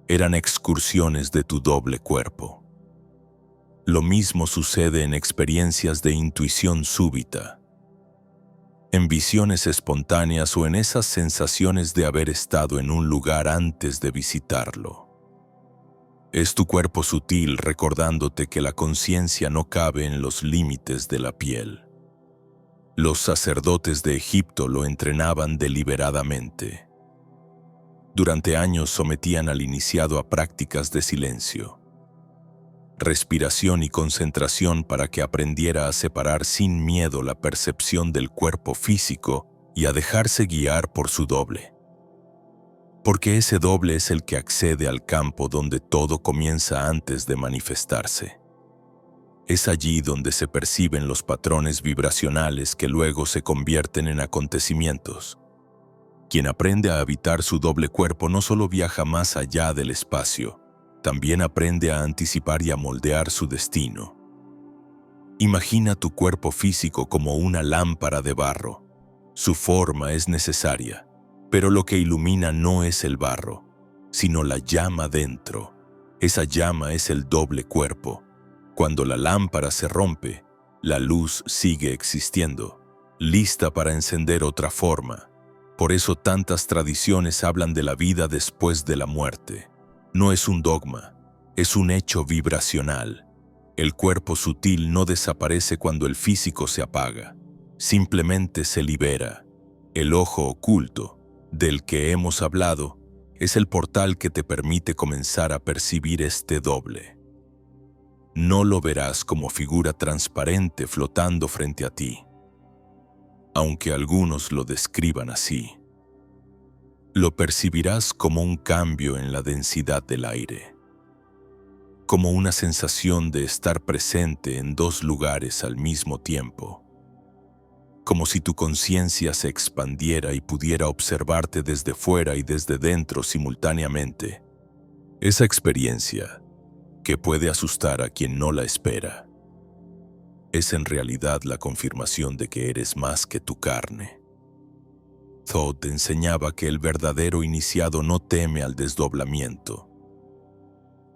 Eran excursiones de tu doble cuerpo. Lo mismo sucede en experiencias de intuición súbita, en visiones espontáneas o en esas sensaciones de haber estado en un lugar antes de visitarlo. Es tu cuerpo sutil recordándote que la conciencia no cabe en los límites de la piel. Los sacerdotes de Egipto lo entrenaban deliberadamente. Durante años sometían al iniciado a prácticas de silencio, respiración y concentración para que aprendiera a separar sin miedo la percepción del cuerpo físico y a dejarse guiar por su doble. Porque ese doble es el que accede al campo donde todo comienza antes de manifestarse. Es allí donde se perciben los patrones vibracionales que luego se convierten en acontecimientos. Quien aprende a habitar su doble cuerpo no solo viaja más allá del espacio, también aprende a anticipar y a moldear su destino. Imagina tu cuerpo físico como una lámpara de barro. Su forma es necesaria, pero lo que ilumina no es el barro, sino la llama dentro. Esa llama es el doble cuerpo. Cuando la lámpara se rompe, la luz sigue existiendo, lista para encender otra forma. Por eso tantas tradiciones hablan de la vida después de la muerte. No es un dogma, es un hecho vibracional. El cuerpo sutil no desaparece cuando el físico se apaga, simplemente se libera. El ojo oculto, del que hemos hablado, es el portal que te permite comenzar a percibir este doble. No lo verás como figura transparente flotando frente a ti, aunque algunos lo describan así. Lo percibirás como un cambio en la densidad del aire, como una sensación de estar presente en dos lugares al mismo tiempo, como si tu conciencia se expandiera y pudiera observarte desde fuera y desde dentro simultáneamente. Esa experiencia, que puede asustar a quien no la espera, es en realidad la confirmación de que eres más que tu carne. Thoth enseñaba que el verdadero iniciado no teme al desdoblamiento,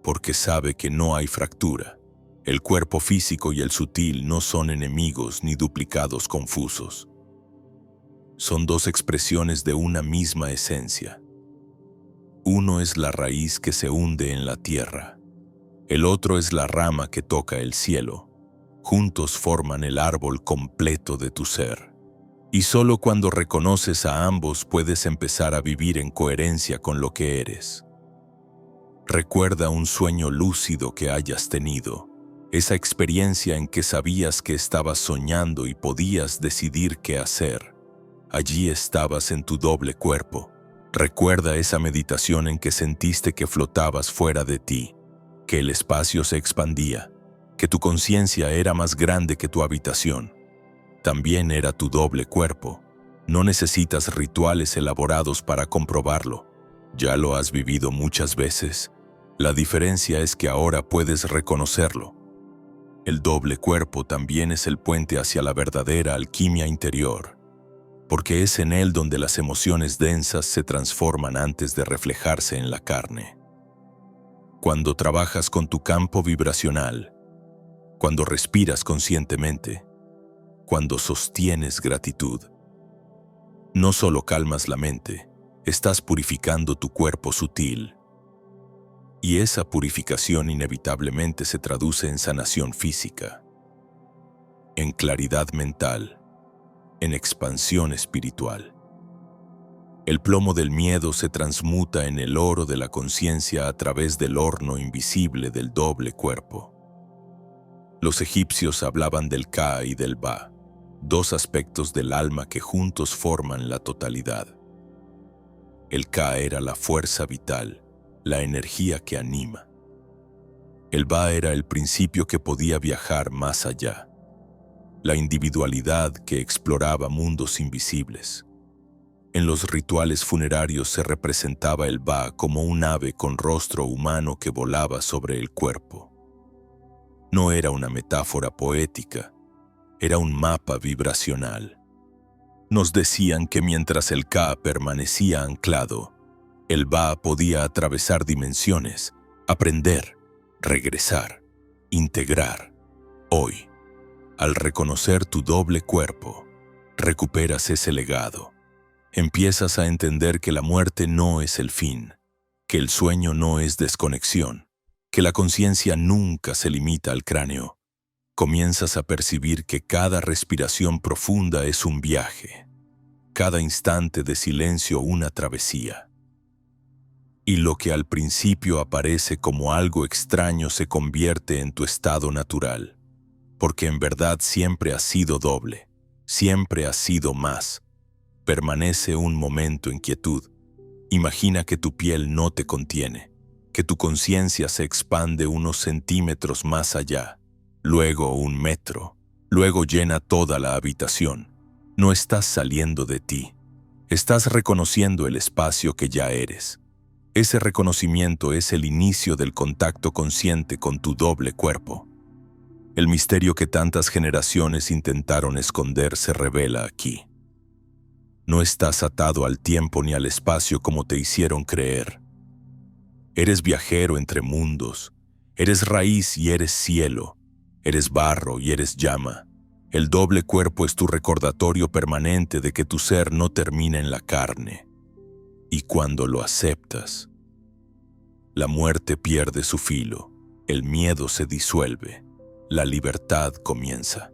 porque sabe que no hay fractura. El cuerpo físico y el sutil no son enemigos ni duplicados confusos. Son dos expresiones de una misma esencia. Uno es la raíz que se hunde en la tierra. El otro es la rama que toca el cielo. Juntos forman el árbol completo de tu ser. Y solo cuando reconoces a ambos puedes empezar a vivir en coherencia con lo que eres. Recuerda un sueño lúcido que hayas tenido, esa experiencia en que sabías que estabas soñando y podías decidir qué hacer. Allí estabas en tu doble cuerpo. Recuerda esa meditación en que sentiste que flotabas fuera de ti, que el espacio se expandía, que tu conciencia era más grande que tu habitación. También era tu doble cuerpo. No necesitas rituales elaborados para comprobarlo. Ya lo has vivido muchas veces. La diferencia es que ahora puedes reconocerlo. El doble cuerpo también es el puente hacia la verdadera alquimia interior, porque es en él donde las emociones densas se transforman antes de reflejarse en la carne. Cuando trabajas con tu campo vibracional, cuando respiras conscientemente, cuando sostienes gratitud, no solo calmas la mente, estás purificando tu cuerpo sutil. Y esa purificación inevitablemente se traduce en sanación física, en claridad mental, en expansión espiritual. El plomo del miedo se transmuta en el oro de la conciencia a través del horno invisible del doble cuerpo. Los egipcios hablaban del Ka y del Ba, dos aspectos del alma que juntos forman la totalidad. El Ka era la fuerza vital, la energía que anima. El Ba era el principio que podía viajar más allá, la individualidad que exploraba mundos invisibles. En los rituales funerarios se representaba el Ba como un ave con rostro humano que volaba sobre el cuerpo. No era una metáfora poética, era un mapa vibracional. Nos decían que mientras el Ka permanecía anclado, el Ba podía atravesar dimensiones, aprender, regresar, integrar. Hoy, al reconocer tu doble cuerpo, recuperas ese legado. Empiezas a entender que la muerte no es el fin, que el sueño no es desconexión, que la conciencia nunca se limita al cráneo. Comienzas a percibir que cada respiración profunda es un viaje, cada instante de silencio una travesía. Y lo que al principio aparece como algo extraño se convierte en tu estado natural, porque en verdad siempre has sido doble, siempre has sido más. Permanece un momento en quietud. Imagina que tu piel no te contiene, que tu conciencia se expande unos centímetros más allá. luego 1 metro, luego llena toda la habitación. No estás saliendo de ti. Estás reconociendo el espacio que ya eres. Ese reconocimiento es el inicio del contacto consciente con tu doble cuerpo. El misterio que tantas generaciones intentaron esconder se revela aquí. No estás atado al tiempo ni al espacio como te hicieron creer. Eres viajero entre mundos. Eres raíz y eres cielo. Eres barro y eres llama. El doble cuerpo es tu recordatorio permanente de que tu ser no termina en la carne. Y cuando lo aceptas, la muerte pierde su filo, el miedo se disuelve, la libertad comienza.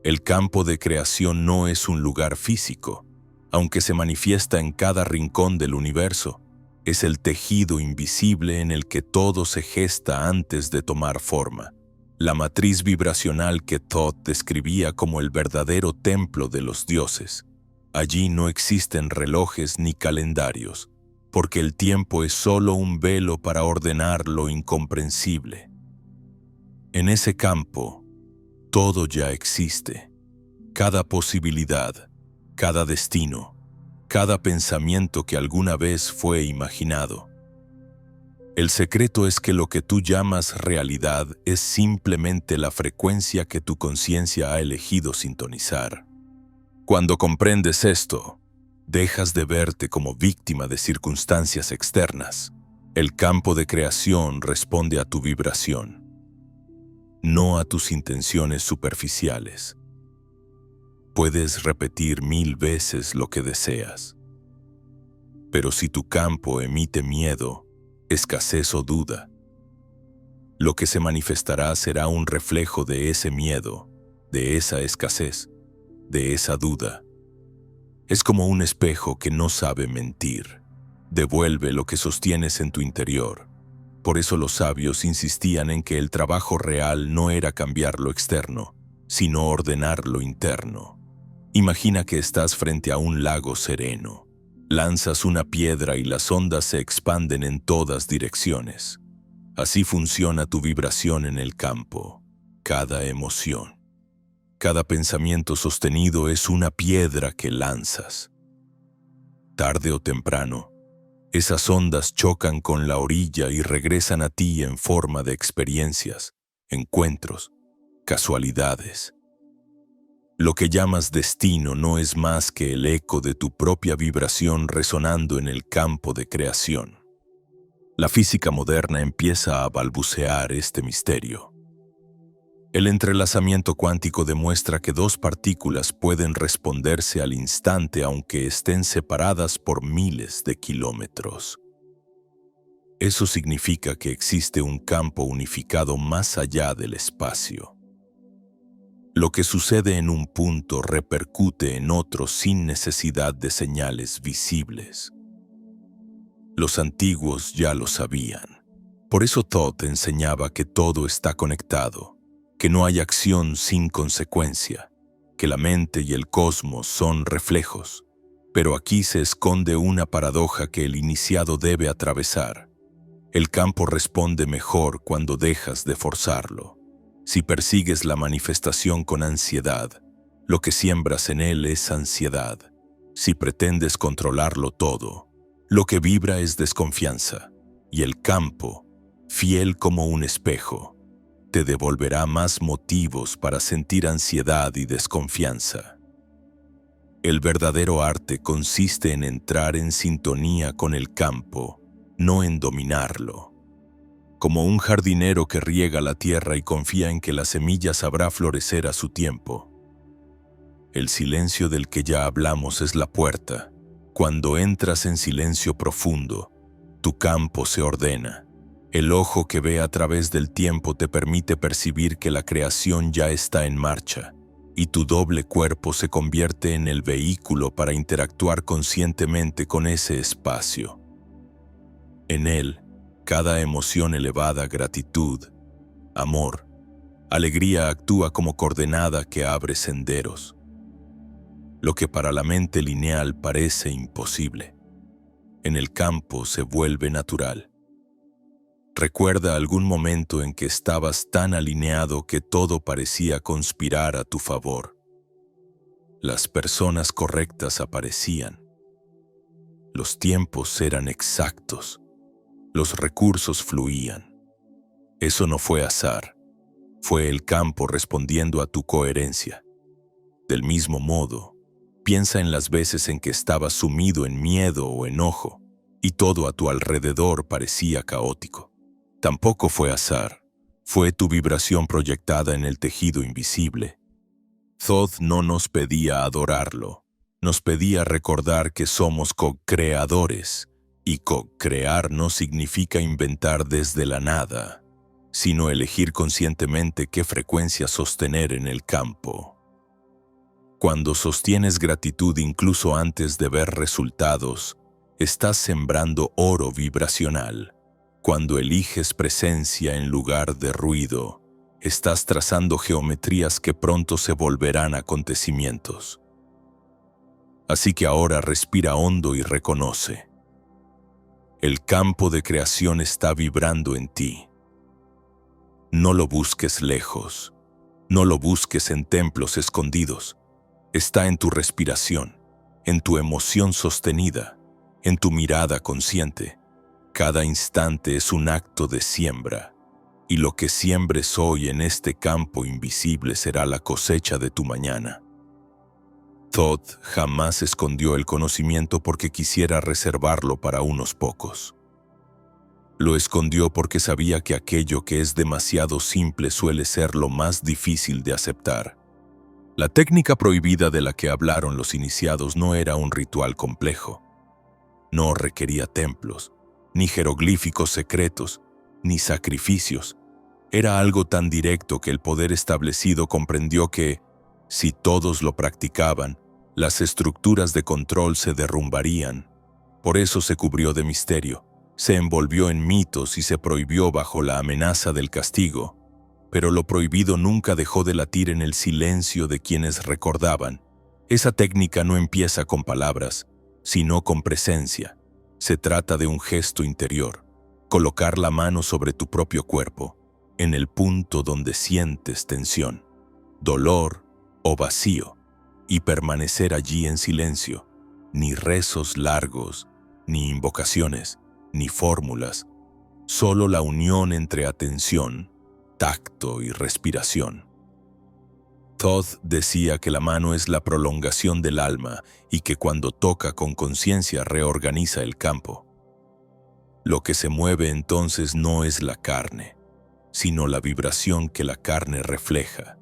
El campo de creación no es un lugar físico, aunque se manifiesta en cada rincón del universo. Es el tejido invisible en el que todo se gesta antes de tomar forma. La matriz vibracional que Thoth describía como el verdadero templo de los dioses. Allí no existen relojes ni calendarios, porque el tiempo es solo un velo para ordenar lo incomprensible. En ese campo, todo ya existe. Cada posibilidad, cada destino, cada pensamiento que alguna vez fue imaginado. El secreto es que lo que tú llamas realidad es simplemente la frecuencia que tu conciencia ha elegido sintonizar. Cuando comprendes esto, dejas de verte como víctima de circunstancias externas. El campo de creación responde a tu vibración, no a tus intenciones superficiales. Puedes repetir 1000 veces lo que deseas, pero si tu campo emite miedo, escasez o duda, lo que se manifestará será un reflejo de ese miedo, de esa escasez, de esa duda. Es como un espejo que no sabe mentir. Devuelve lo que sostienes en tu interior. Por eso los sabios insistían en que el trabajo real no era cambiar lo externo, sino ordenar lo interno. Imagina que estás frente a un lago sereno. Lanzas una piedra y las ondas se expanden en todas direcciones. Así funciona tu vibración en el campo. Cada emoción, cada pensamiento sostenido es una piedra que lanzas. Tarde o temprano, esas ondas chocan con la orilla y regresan a ti en forma de experiencias, encuentros, casualidades. Lo que llamas destino no es más que el eco de tu propia vibración resonando en el campo de creación. La física moderna empieza a balbucear este misterio. El entrelazamiento cuántico demuestra que dos partículas pueden responderse al instante aunque estén separadas por miles de kilómetros. Eso significa que existe un campo unificado más allá del espacio. Lo que sucede en un punto repercute en otro sin necesidad de señales visibles. Los antiguos ya lo sabían. Por eso Thoth enseñaba que todo está conectado, que no hay acción sin consecuencia, que la mente y el cosmos son reflejos. Pero aquí se esconde una paradoja que el iniciado debe atravesar. El campo responde mejor cuando dejas de forzarlo. Si persigues la manifestación con ansiedad, lo que siembras en él es ansiedad. Si pretendes controlarlo todo, lo que vibra es desconfianza. Y el campo, fiel como un espejo, te devolverá más motivos para sentir ansiedad y desconfianza. El verdadero arte consiste en entrar en sintonía con el campo, no en dominarlo. Como un jardinero que riega la tierra y confía en que la semilla sabrá florecer a su tiempo. El silencio del que ya hablamos es la puerta. Cuando entras en silencio profundo, tu campo se ordena. El ojo que ve a través del tiempo te permite percibir que la creación ya está en marcha, y tu doble cuerpo se convierte en el vehículo para interactuar conscientemente con ese espacio. En él, cada emoción elevada, gratitud, amor, alegría actúa como coordenada que abre senderos. Lo que para la mente lineal parece imposible, en el campo se vuelve natural. Recuerda algún momento en que estabas tan alineado que todo parecía conspirar a tu favor. Las personas correctas aparecían. Los tiempos eran exactos. Los recursos fluían. Eso no fue azar. Fue el campo respondiendo a tu coherencia. Del mismo modo, piensa en las veces en que estabas sumido en miedo o enojo y todo a tu alrededor parecía caótico. Tampoco fue azar. Fue tu vibración proyectada en el tejido invisible. Thoth no nos pedía adorarlo. Nos pedía recordar que somos co-creadores, y co-crear no significa inventar desde la nada, sino elegir conscientemente qué frecuencia sostener en el campo. Cuando sostienes gratitud incluso antes de ver resultados, estás sembrando oro vibracional. Cuando eliges presencia en lugar de ruido, estás trazando geometrías que pronto se volverán acontecimientos. Así que ahora respira hondo y reconoce. El campo de creación está vibrando en ti. No lo busques lejos. No lo busques en templos escondidos. Está en tu respiración, en tu emoción sostenida, en tu mirada consciente. Cada instante es un acto de siembra, y lo que siembres hoy en este campo invisible será la cosecha de tu mañana. Thoth jamás escondió el conocimiento porque quisiera reservarlo para unos pocos. Lo escondió porque sabía que aquello que es demasiado simple suele ser lo más difícil de aceptar. La técnica prohibida de la que hablaron los iniciados no era un ritual complejo. No requería templos, ni jeroglíficos secretos, ni sacrificios. Era algo tan directo que el poder establecido comprendió que, si todos lo practicaban, las estructuras de control se derrumbarían. Por eso se cubrió de misterio, se envolvió en mitos y se prohibió bajo la amenaza del castigo. Pero lo prohibido nunca dejó de latir en el silencio de quienes recordaban. Esa técnica no empieza con palabras, sino con presencia. Se trata de un gesto interior, colocar la mano sobre tu propio cuerpo, en el punto donde sientes tensión, dolor o vacío, y permanecer allí en silencio. Ni rezos largos, ni invocaciones, ni fórmulas, solo la unión entre atención, tacto y respiración. Thoth decía que la mano es la prolongación del alma y que cuando toca con conciencia reorganiza el campo. Lo que se mueve entonces no es la carne, sino la vibración que la carne refleja.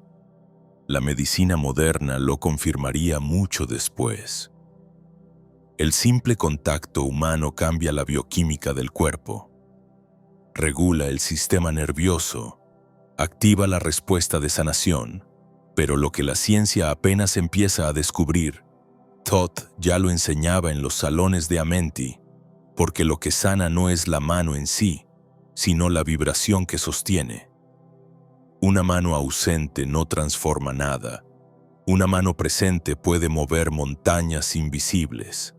La medicina moderna lo confirmaría mucho después. El simple contacto humano cambia la bioquímica del cuerpo, regula el sistema nervioso, activa la respuesta de sanación, pero lo que la ciencia apenas empieza a descubrir, Thoth ya lo enseñaba en los salones de Amenti, porque lo que sana no es la mano en sí, sino la vibración que sostiene. Una mano ausente no transforma nada. Una mano presente puede mover montañas invisibles.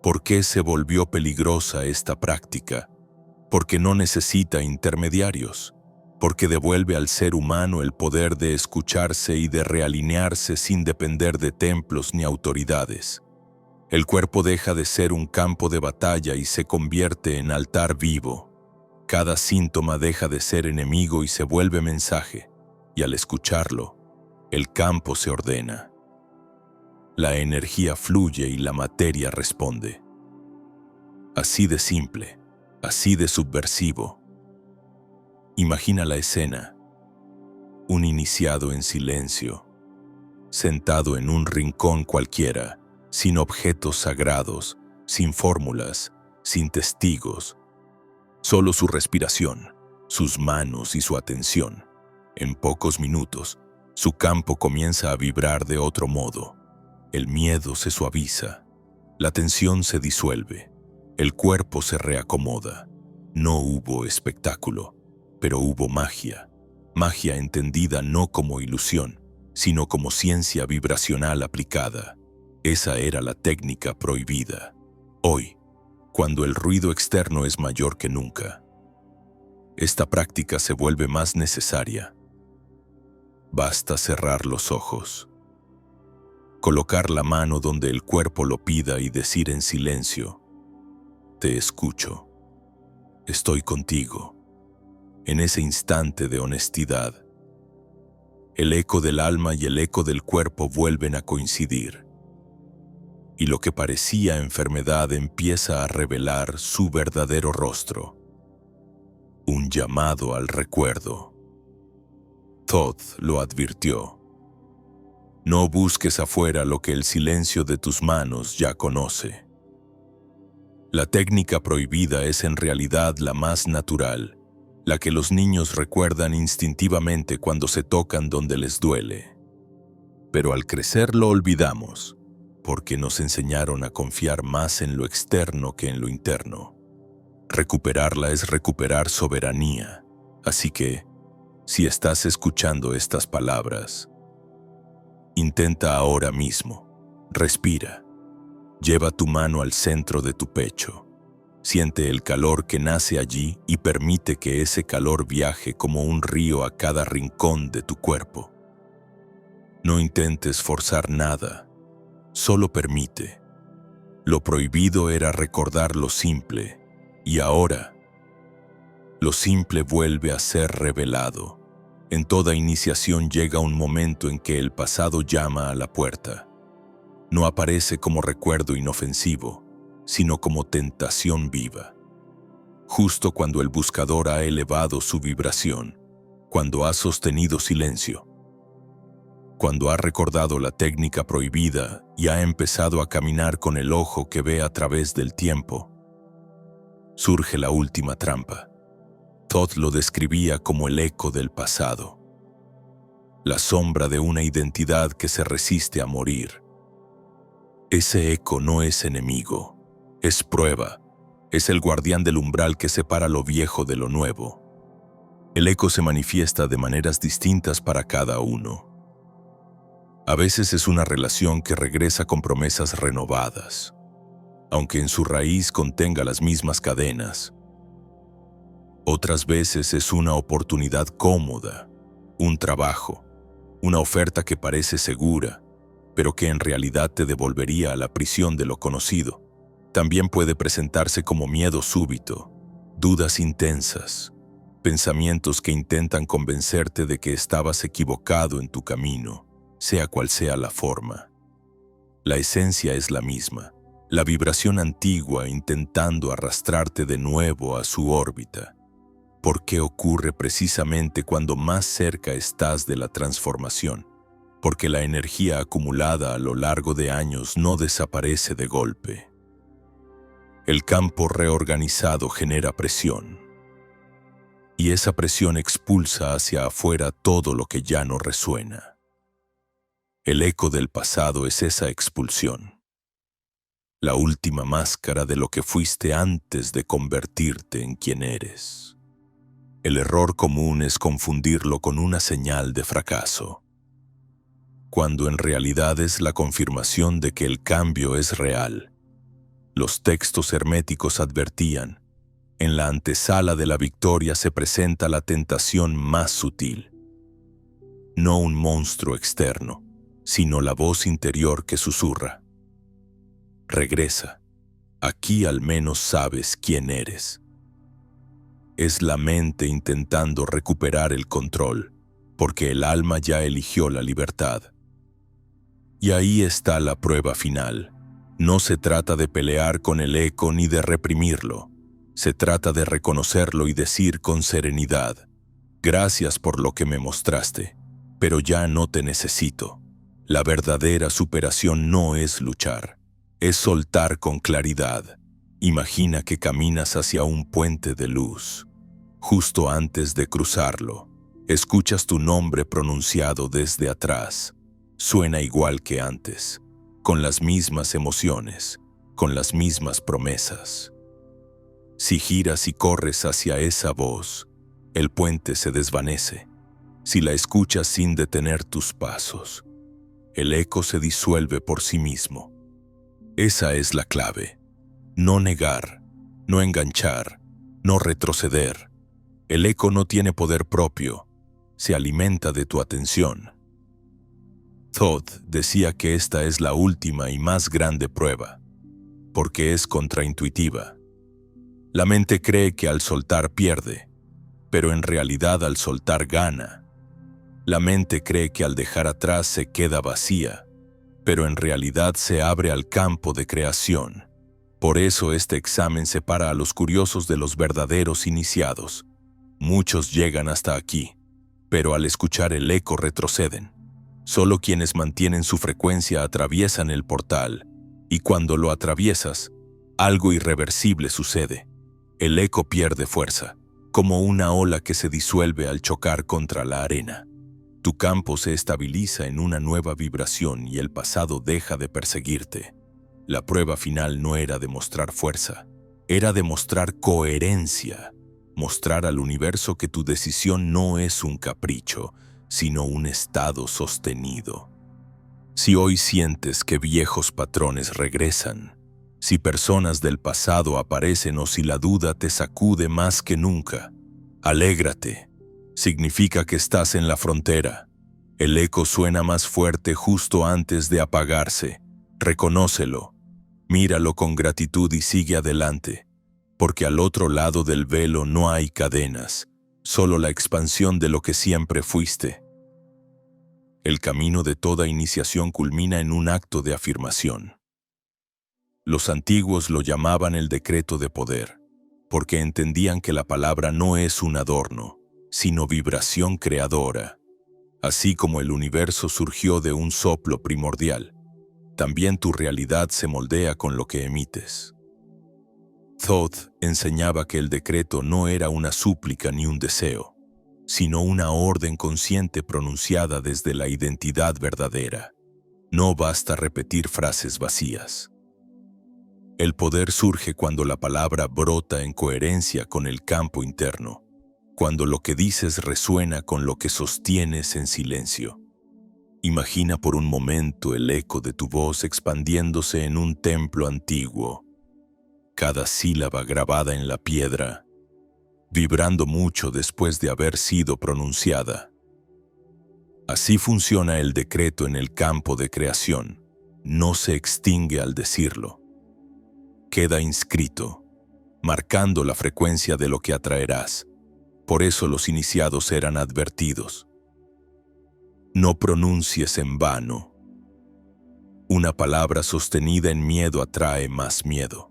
¿Por qué se volvió peligrosa esta práctica? Porque no necesita intermediarios. Porque devuelve al ser humano el poder de escucharse y de realinearse sin depender de templos ni autoridades. El cuerpo deja de ser un campo de batalla y se convierte en altar vivo. Cada síntoma deja de ser enemigo y se vuelve mensaje, y al escucharlo, el campo se ordena. La energía fluye y la materia responde. Así de simple, así de subversivo. Imagina la escena. Un iniciado en silencio, sentado en un rincón cualquiera, sin objetos sagrados, sin fórmulas, sin testigos, solo su respiración, sus manos y su atención. En pocos minutos, su campo comienza a vibrar de otro modo. El miedo se suaviza, la tensión se disuelve, el cuerpo se reacomoda. No hubo espectáculo, pero hubo magia. Magia entendida no como ilusión, sino como ciencia vibracional aplicada. Esa era la técnica prohibida. Hoy, cuando el ruido externo es mayor que nunca, esta práctica se vuelve más necesaria. Basta cerrar los ojos, colocar la mano donde el cuerpo lo pida y decir en silencio: te escucho, estoy contigo. En ese instante de honestidad, el eco del alma y el eco del cuerpo vuelven a coincidir, y lo que parecía enfermedad empieza a revelar su verdadero rostro, un llamado al recuerdo. Thoth lo advirtió: no busques afuera lo que el silencio de tus manos ya conoce. La técnica prohibida es en realidad la más natural, la que los niños recuerdan instintivamente cuando se tocan donde les duele. Pero al crecer lo olvidamos, porque nos enseñaron a confiar más en lo externo que en lo interno. Recuperarla es recuperar soberanía, así que, si estás escuchando estas palabras, intenta ahora mismo, respira, lleva tu mano al centro de tu pecho. Siente el calor que nace allí y permite que ese calor viaje como un río a cada rincón de tu cuerpo. No intentes forzar nada, solo permite. Lo prohibido era recordar lo simple, y ahora, lo simple vuelve a ser revelado. En toda iniciación llega un momento en que el pasado llama a la puerta. No aparece como recuerdo inofensivo, sino como tentación viva. Justo cuando el buscador ha elevado su vibración, cuando ha sostenido silencio, cuando ha recordado la técnica prohibida y ha empezado a caminar con el ojo que ve a través del tiempo, surge la última trampa. Thoth lo describía como el eco del pasado, la sombra de una identidad que se resiste a morir. Ese eco no es enemigo, es prueba, es el guardián del umbral que separa lo viejo de lo nuevo. El eco se manifiesta de maneras distintas para cada uno. A veces es una relación que regresa con promesas renovadas, aunque en su raíz contenga las mismas cadenas. Otras veces es una oportunidad cómoda, un trabajo, una oferta que parece segura, pero que en realidad te devolvería a la prisión de lo conocido. También puede presentarse como miedo súbito, dudas intensas, pensamientos que intentan convencerte de que estabas equivocado en tu camino, sea cual sea la forma. La esencia es la misma, la vibración antigua intentando arrastrarte de nuevo a su órbita. ¿Por qué ocurre precisamente cuando más cerca estás de la transformación? Porque la energía acumulada a lo largo de años no desaparece de golpe. El campo reorganizado genera presión, y esa presión expulsa hacia afuera todo lo que ya no resuena. El eco del pasado es esa expulsión, la última máscara de lo que fuiste antes de convertirte en quien eres. El error común es confundirlo con una señal de fracaso, cuando en realidad es la confirmación de que el cambio es real. Los textos herméticos advertían: en la antesala de la victoria se presenta la tentación más sutil. No un monstruo externo, sino la voz interior que susurra: regresa, aquí al menos sabes quién eres. Es la mente intentando recuperar el control, porque el alma ya eligió la libertad. Y ahí está la prueba final. No se trata de pelear con el eco ni de reprimirlo. Se trata de reconocerlo y decir con serenidad: gracias por lo que me mostraste, pero ya no te necesito. La verdadera superación no es luchar, es soltar con claridad. Imagina que caminas hacia un puente de luz. Justo antes de cruzarlo, escuchas tu nombre pronunciado desde atrás. Suena igual que antes, con las mismas emociones, con las mismas promesas. Si giras y corres hacia esa voz, el puente se desvanece. Si la escuchas sin detener tus pasos, el eco se disuelve por sí mismo. Esa es la clave. No negar, no enganchar, no retroceder. El eco no tiene poder propio, se alimenta de tu atención. Thoth decía que esta es la última y más grande prueba, porque es contraintuitiva. La mente cree que al soltar pierde, pero en realidad al soltar gana. La mente cree que al dejar atrás se queda vacía, pero en realidad se abre al campo de creación. Por eso este examen separa a los curiosos de los verdaderos iniciados. Muchos llegan hasta aquí, pero al escuchar el eco retroceden. Solo quienes mantienen su frecuencia atraviesan el portal, y cuando lo atraviesas, algo irreversible sucede. El eco pierde fuerza, como una ola que se disuelve al chocar contra la arena. Tu campo se estabiliza en una nueva vibración y el pasado deja de perseguirte. La prueba final no era demostrar fuerza, era demostrar coherencia, mostrar al universo que tu decisión no es un capricho, sino un estado sostenido. Si hoy sientes que viejos patrones regresan, si personas del pasado aparecen o si la duda te sacude más que nunca, alégrate. Significa que estás en la frontera. El eco suena más fuerte justo antes de apagarse. Reconócelo, míralo con gratitud y sigue adelante, porque al otro lado del velo no hay cadenas, solo la expansión de lo que siempre fuiste. El camino de toda iniciación culmina en un acto de afirmación. Los antiguos lo llamaban el decreto de poder, porque entendían que la palabra no es un adorno, sino vibración creadora. Así como el universo surgió de un soplo primordial, también tu realidad se moldea con lo que emites. Thoth enseñaba que el decreto no era una súplica ni un deseo, sino una orden consciente pronunciada desde la identidad verdadera. No basta repetir frases vacías. El poder surge cuando la palabra brota en coherencia con el campo interno, cuando lo que dices resuena con lo que sostienes en silencio. Imagina por un momento el eco de tu voz expandiéndose en un templo antiguo, cada sílaba grabada en la piedra, vibrando mucho después de haber sido pronunciada. Así funciona el decreto en el campo de creación. No se extingue al decirlo. Queda inscrito, marcando la frecuencia de lo que atraerás. Por eso los iniciados eran advertidos. No pronuncies en vano. Una palabra sostenida en miedo atrae más miedo.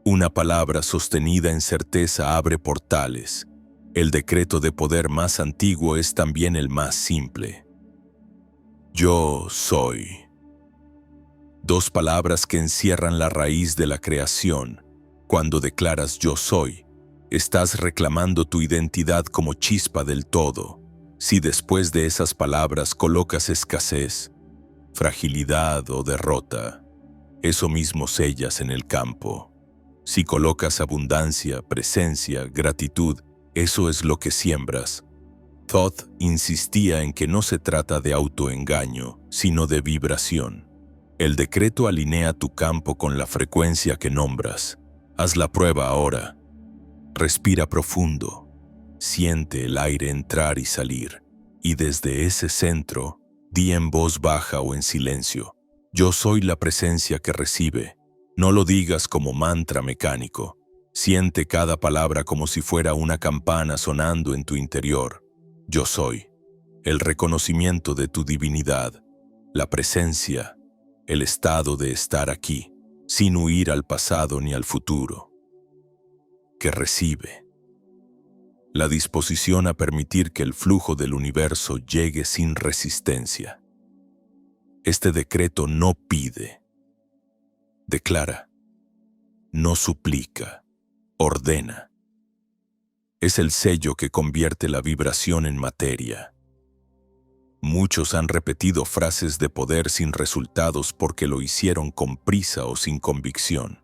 Una palabra sostenida en certeza abre portales. El decreto de poder más antiguo es también el más simple. Yo soy. Dos palabras que encierran la raíz de la creación. Cuando declaras yo soy, estás reclamando tu identidad como chispa del todo. Si después de esas palabras colocas escasez, fragilidad o derrota, eso mismo sellas en el campo. Si colocas abundancia, presencia, gratitud, eso es lo que siembras. Thoth insistía en que no se trata de autoengaño, sino de vibración. El decreto alinea tu campo con la frecuencia que nombras. Haz la prueba ahora. Respira profundo. Siente el aire entrar y salir. Y desde ese centro, di en voz baja o en silencio: yo soy la presencia que recibe. No lo digas como mantra mecánico. Siente cada palabra como si fuera una campana sonando en tu interior. Yo soy. El reconocimiento de tu divinidad. La presencia. El estado de estar aquí, sin huir al pasado ni al futuro. Que recibe. La disposición a permitir que el flujo del universo llegue sin resistencia. Este decreto no pide. Declara. No suplica. Ordena. Es el sello que convierte la vibración en materia. Muchos han repetido frases de poder sin resultados porque lo hicieron con prisa o sin convicción.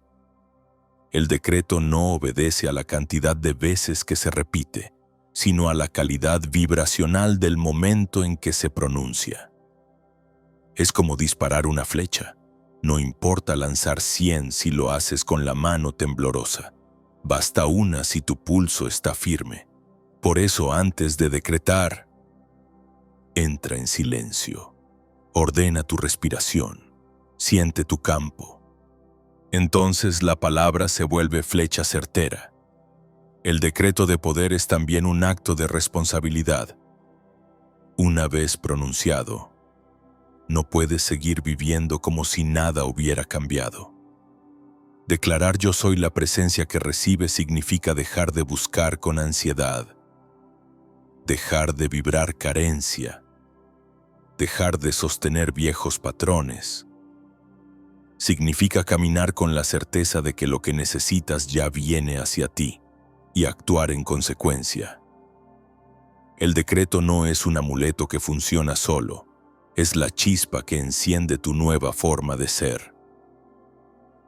El decreto no obedece a la cantidad de veces que se repite, sino a la calidad vibracional del momento en que se pronuncia. Es como disparar una flecha. No importa lanzar 100 si lo haces con la mano temblorosa. Basta una si tu pulso está firme. Por eso, antes de decretar, entra en silencio. Ordena tu respiración. Siente tu campo. Entonces la palabra se vuelve flecha certera. El decreto de poder es también un acto de responsabilidad. Una vez pronunciado, no puedes seguir viviendo como si nada hubiera cambiado. Declarar yo soy la presencia que recibe significa dejar de buscar con ansiedad, dejar de vibrar carencia, dejar de sostener viejos patrones. Significa caminar con la certeza de que lo que necesitas ya viene hacia ti y actuar en consecuencia. El decreto no es un amuleto que funciona solo, es la chispa que enciende tu nueva forma de ser.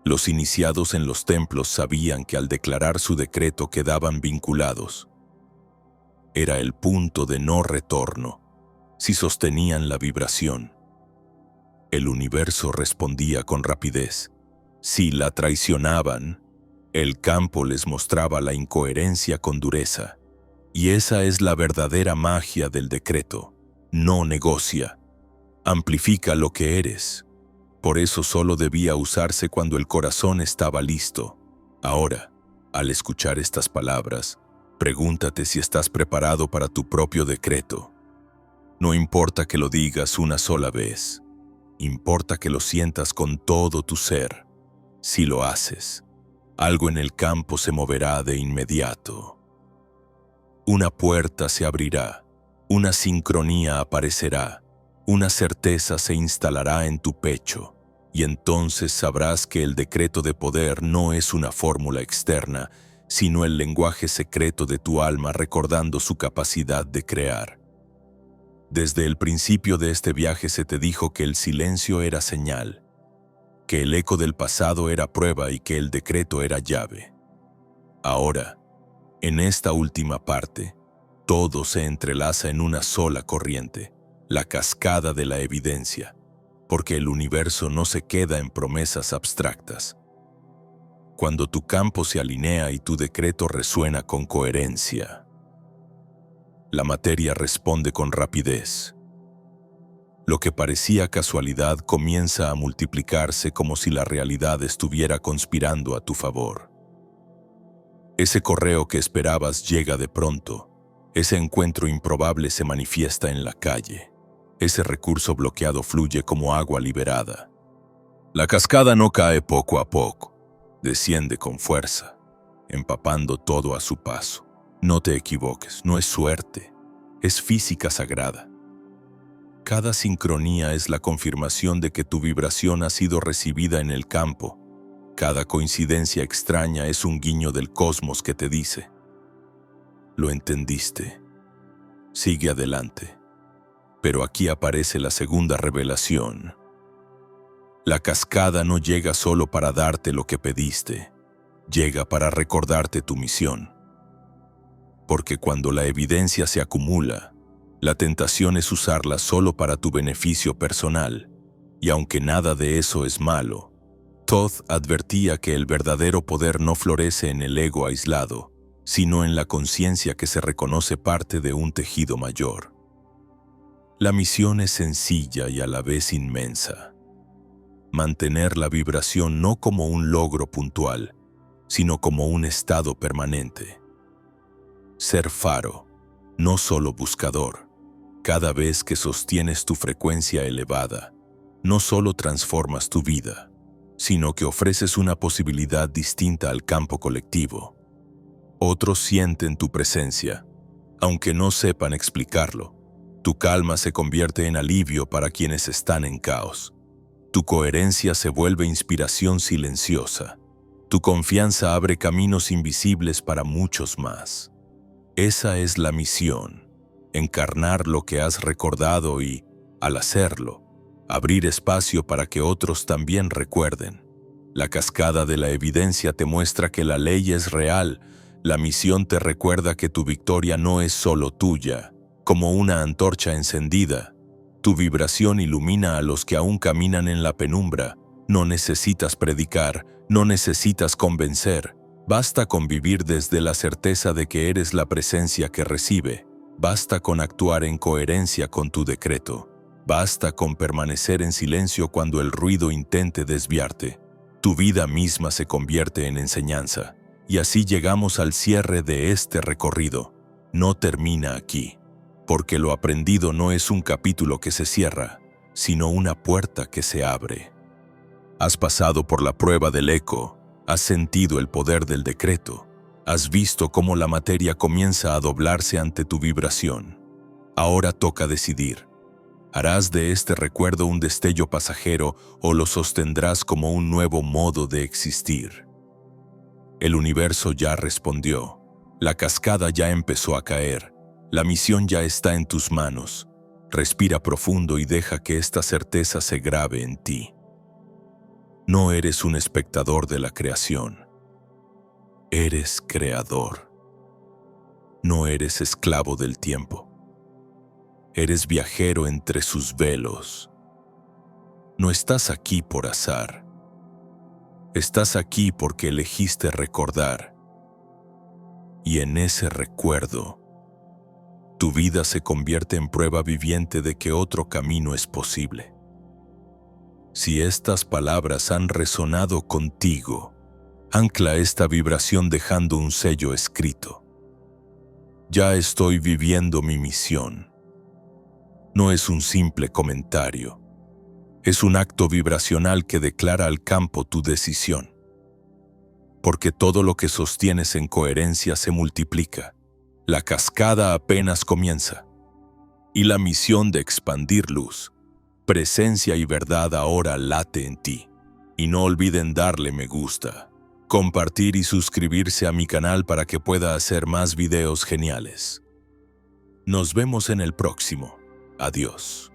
Los iniciados en los templos sabían que al declarar su decreto quedaban vinculados. Era el punto de no retorno, si sostenían la vibración. El universo respondía con rapidez. Si la traicionaban, el campo les mostraba la incoherencia con dureza. Y esa es la verdadera magia del decreto. No negocia. Amplifica lo que eres. Por eso solo debía usarse cuando el corazón estaba listo. Ahora, al escuchar estas palabras, pregúntate si estás preparado para tu propio decreto. No importa que lo digas una sola vez. Importa que lo sientas con todo tu ser. Si lo haces, algo en el campo se moverá de inmediato. Una puerta se abrirá, una sincronía aparecerá, una certeza se instalará en tu pecho, y entonces sabrás que el decreto de poder no es una fórmula externa, sino el lenguaje secreto de tu alma recordando su capacidad de crear. Desde el principio de este viaje se te dijo que el silencio era señal, que el eco del pasado era prueba y que el decreto era llave. Ahora, en esta última parte, todo se entrelaza en una sola corriente, la cascada de la evidencia, porque el universo no se queda en promesas abstractas. Cuando tu campo se alinea y tu decreto resuena con coherencia, la materia responde con rapidez. Lo que parecía casualidad comienza a multiplicarse como si la realidad estuviera conspirando a tu favor. Ese correo que esperabas llega de pronto. Ese encuentro improbable se manifiesta en la calle. Ese recurso bloqueado fluye como agua liberada. La cascada no cae poco a poco. Desciende con fuerza, empapando todo a su paso. No te equivoques, no es suerte, es física sagrada. Cada sincronía es la confirmación de que tu vibración ha sido recibida en el campo. Cada coincidencia extraña es un guiño del cosmos que te dice: lo entendiste, sigue adelante. Pero aquí aparece la segunda revelación. La cascada no llega solo para darte lo que pediste, llega para recordarte tu misión. Porque cuando la evidencia se acumula, la tentación es usarla solo para tu beneficio personal, y aunque nada de eso es malo, Thoth advertía que el verdadero poder no florece en el ego aislado, sino en la conciencia que se reconoce parte de un tejido mayor. La misión es sencilla y a la vez inmensa. Mantener la vibración no como un logro puntual, sino como un estado permanente. Ser faro, no solo buscador. Cada vez que sostienes tu frecuencia elevada, no solo transformas tu vida, sino que ofreces una posibilidad distinta al campo colectivo. Otros sienten tu presencia, aunque no sepan explicarlo. Tu calma se convierte en alivio para quienes están en caos. Tu coherencia se vuelve inspiración silenciosa. Tu confianza abre caminos invisibles para muchos más. Esa es la misión, encarnar lo que has recordado y, al hacerlo, abrir espacio para que otros también recuerden. La cascada de la evidencia te muestra que la ley es real. La misión te recuerda que tu victoria no es solo tuya. Como una antorcha encendida, tu vibración ilumina a los que aún caminan en la penumbra. No necesitas predicar, no necesitas convencer. Basta con vivir desde la certeza de que eres la presencia que recibe. Basta con actuar en coherencia con tu decreto. Basta con permanecer en silencio cuando el ruido intente desviarte. Tu vida misma se convierte en enseñanza. Y así llegamos al cierre de este recorrido. No termina aquí, porque lo aprendido no es un capítulo que se cierra, sino una puerta que se abre. Has pasado por la prueba del eco, has sentido el poder del decreto, has visto cómo la materia comienza a doblarse ante tu vibración. Ahora toca decidir. ¿Harás de este recuerdo un destello pasajero o lo sostendrás como un nuevo modo de existir? El universo ya respondió. La cascada ya empezó a caer. La misión ya está en tus manos. Respira profundo y deja que esta certeza se grabe en ti. No eres un espectador de la creación. Eres creador. No eres esclavo del tiempo. Eres viajero entre sus velos. No estás aquí por azar. Estás aquí porque elegiste recordar. Y en ese recuerdo, tu vida se convierte en prueba viviente de que otro camino es posible. Si estas palabras han resonado contigo, ancla esta vibración dejando un sello escrito. Ya estoy viviendo mi misión. No es un simple comentario. Es un acto vibracional que declara al campo tu decisión. Porque todo lo que sostienes en coherencia se multiplica. La cascada apenas comienza. Y la misión de expandir luz, presencia y verdad ahora late en ti. Y no olviden darle me gusta, compartir y suscribirse a mi canal para que pueda hacer más videos geniales. Nos vemos en el próximo. Adiós.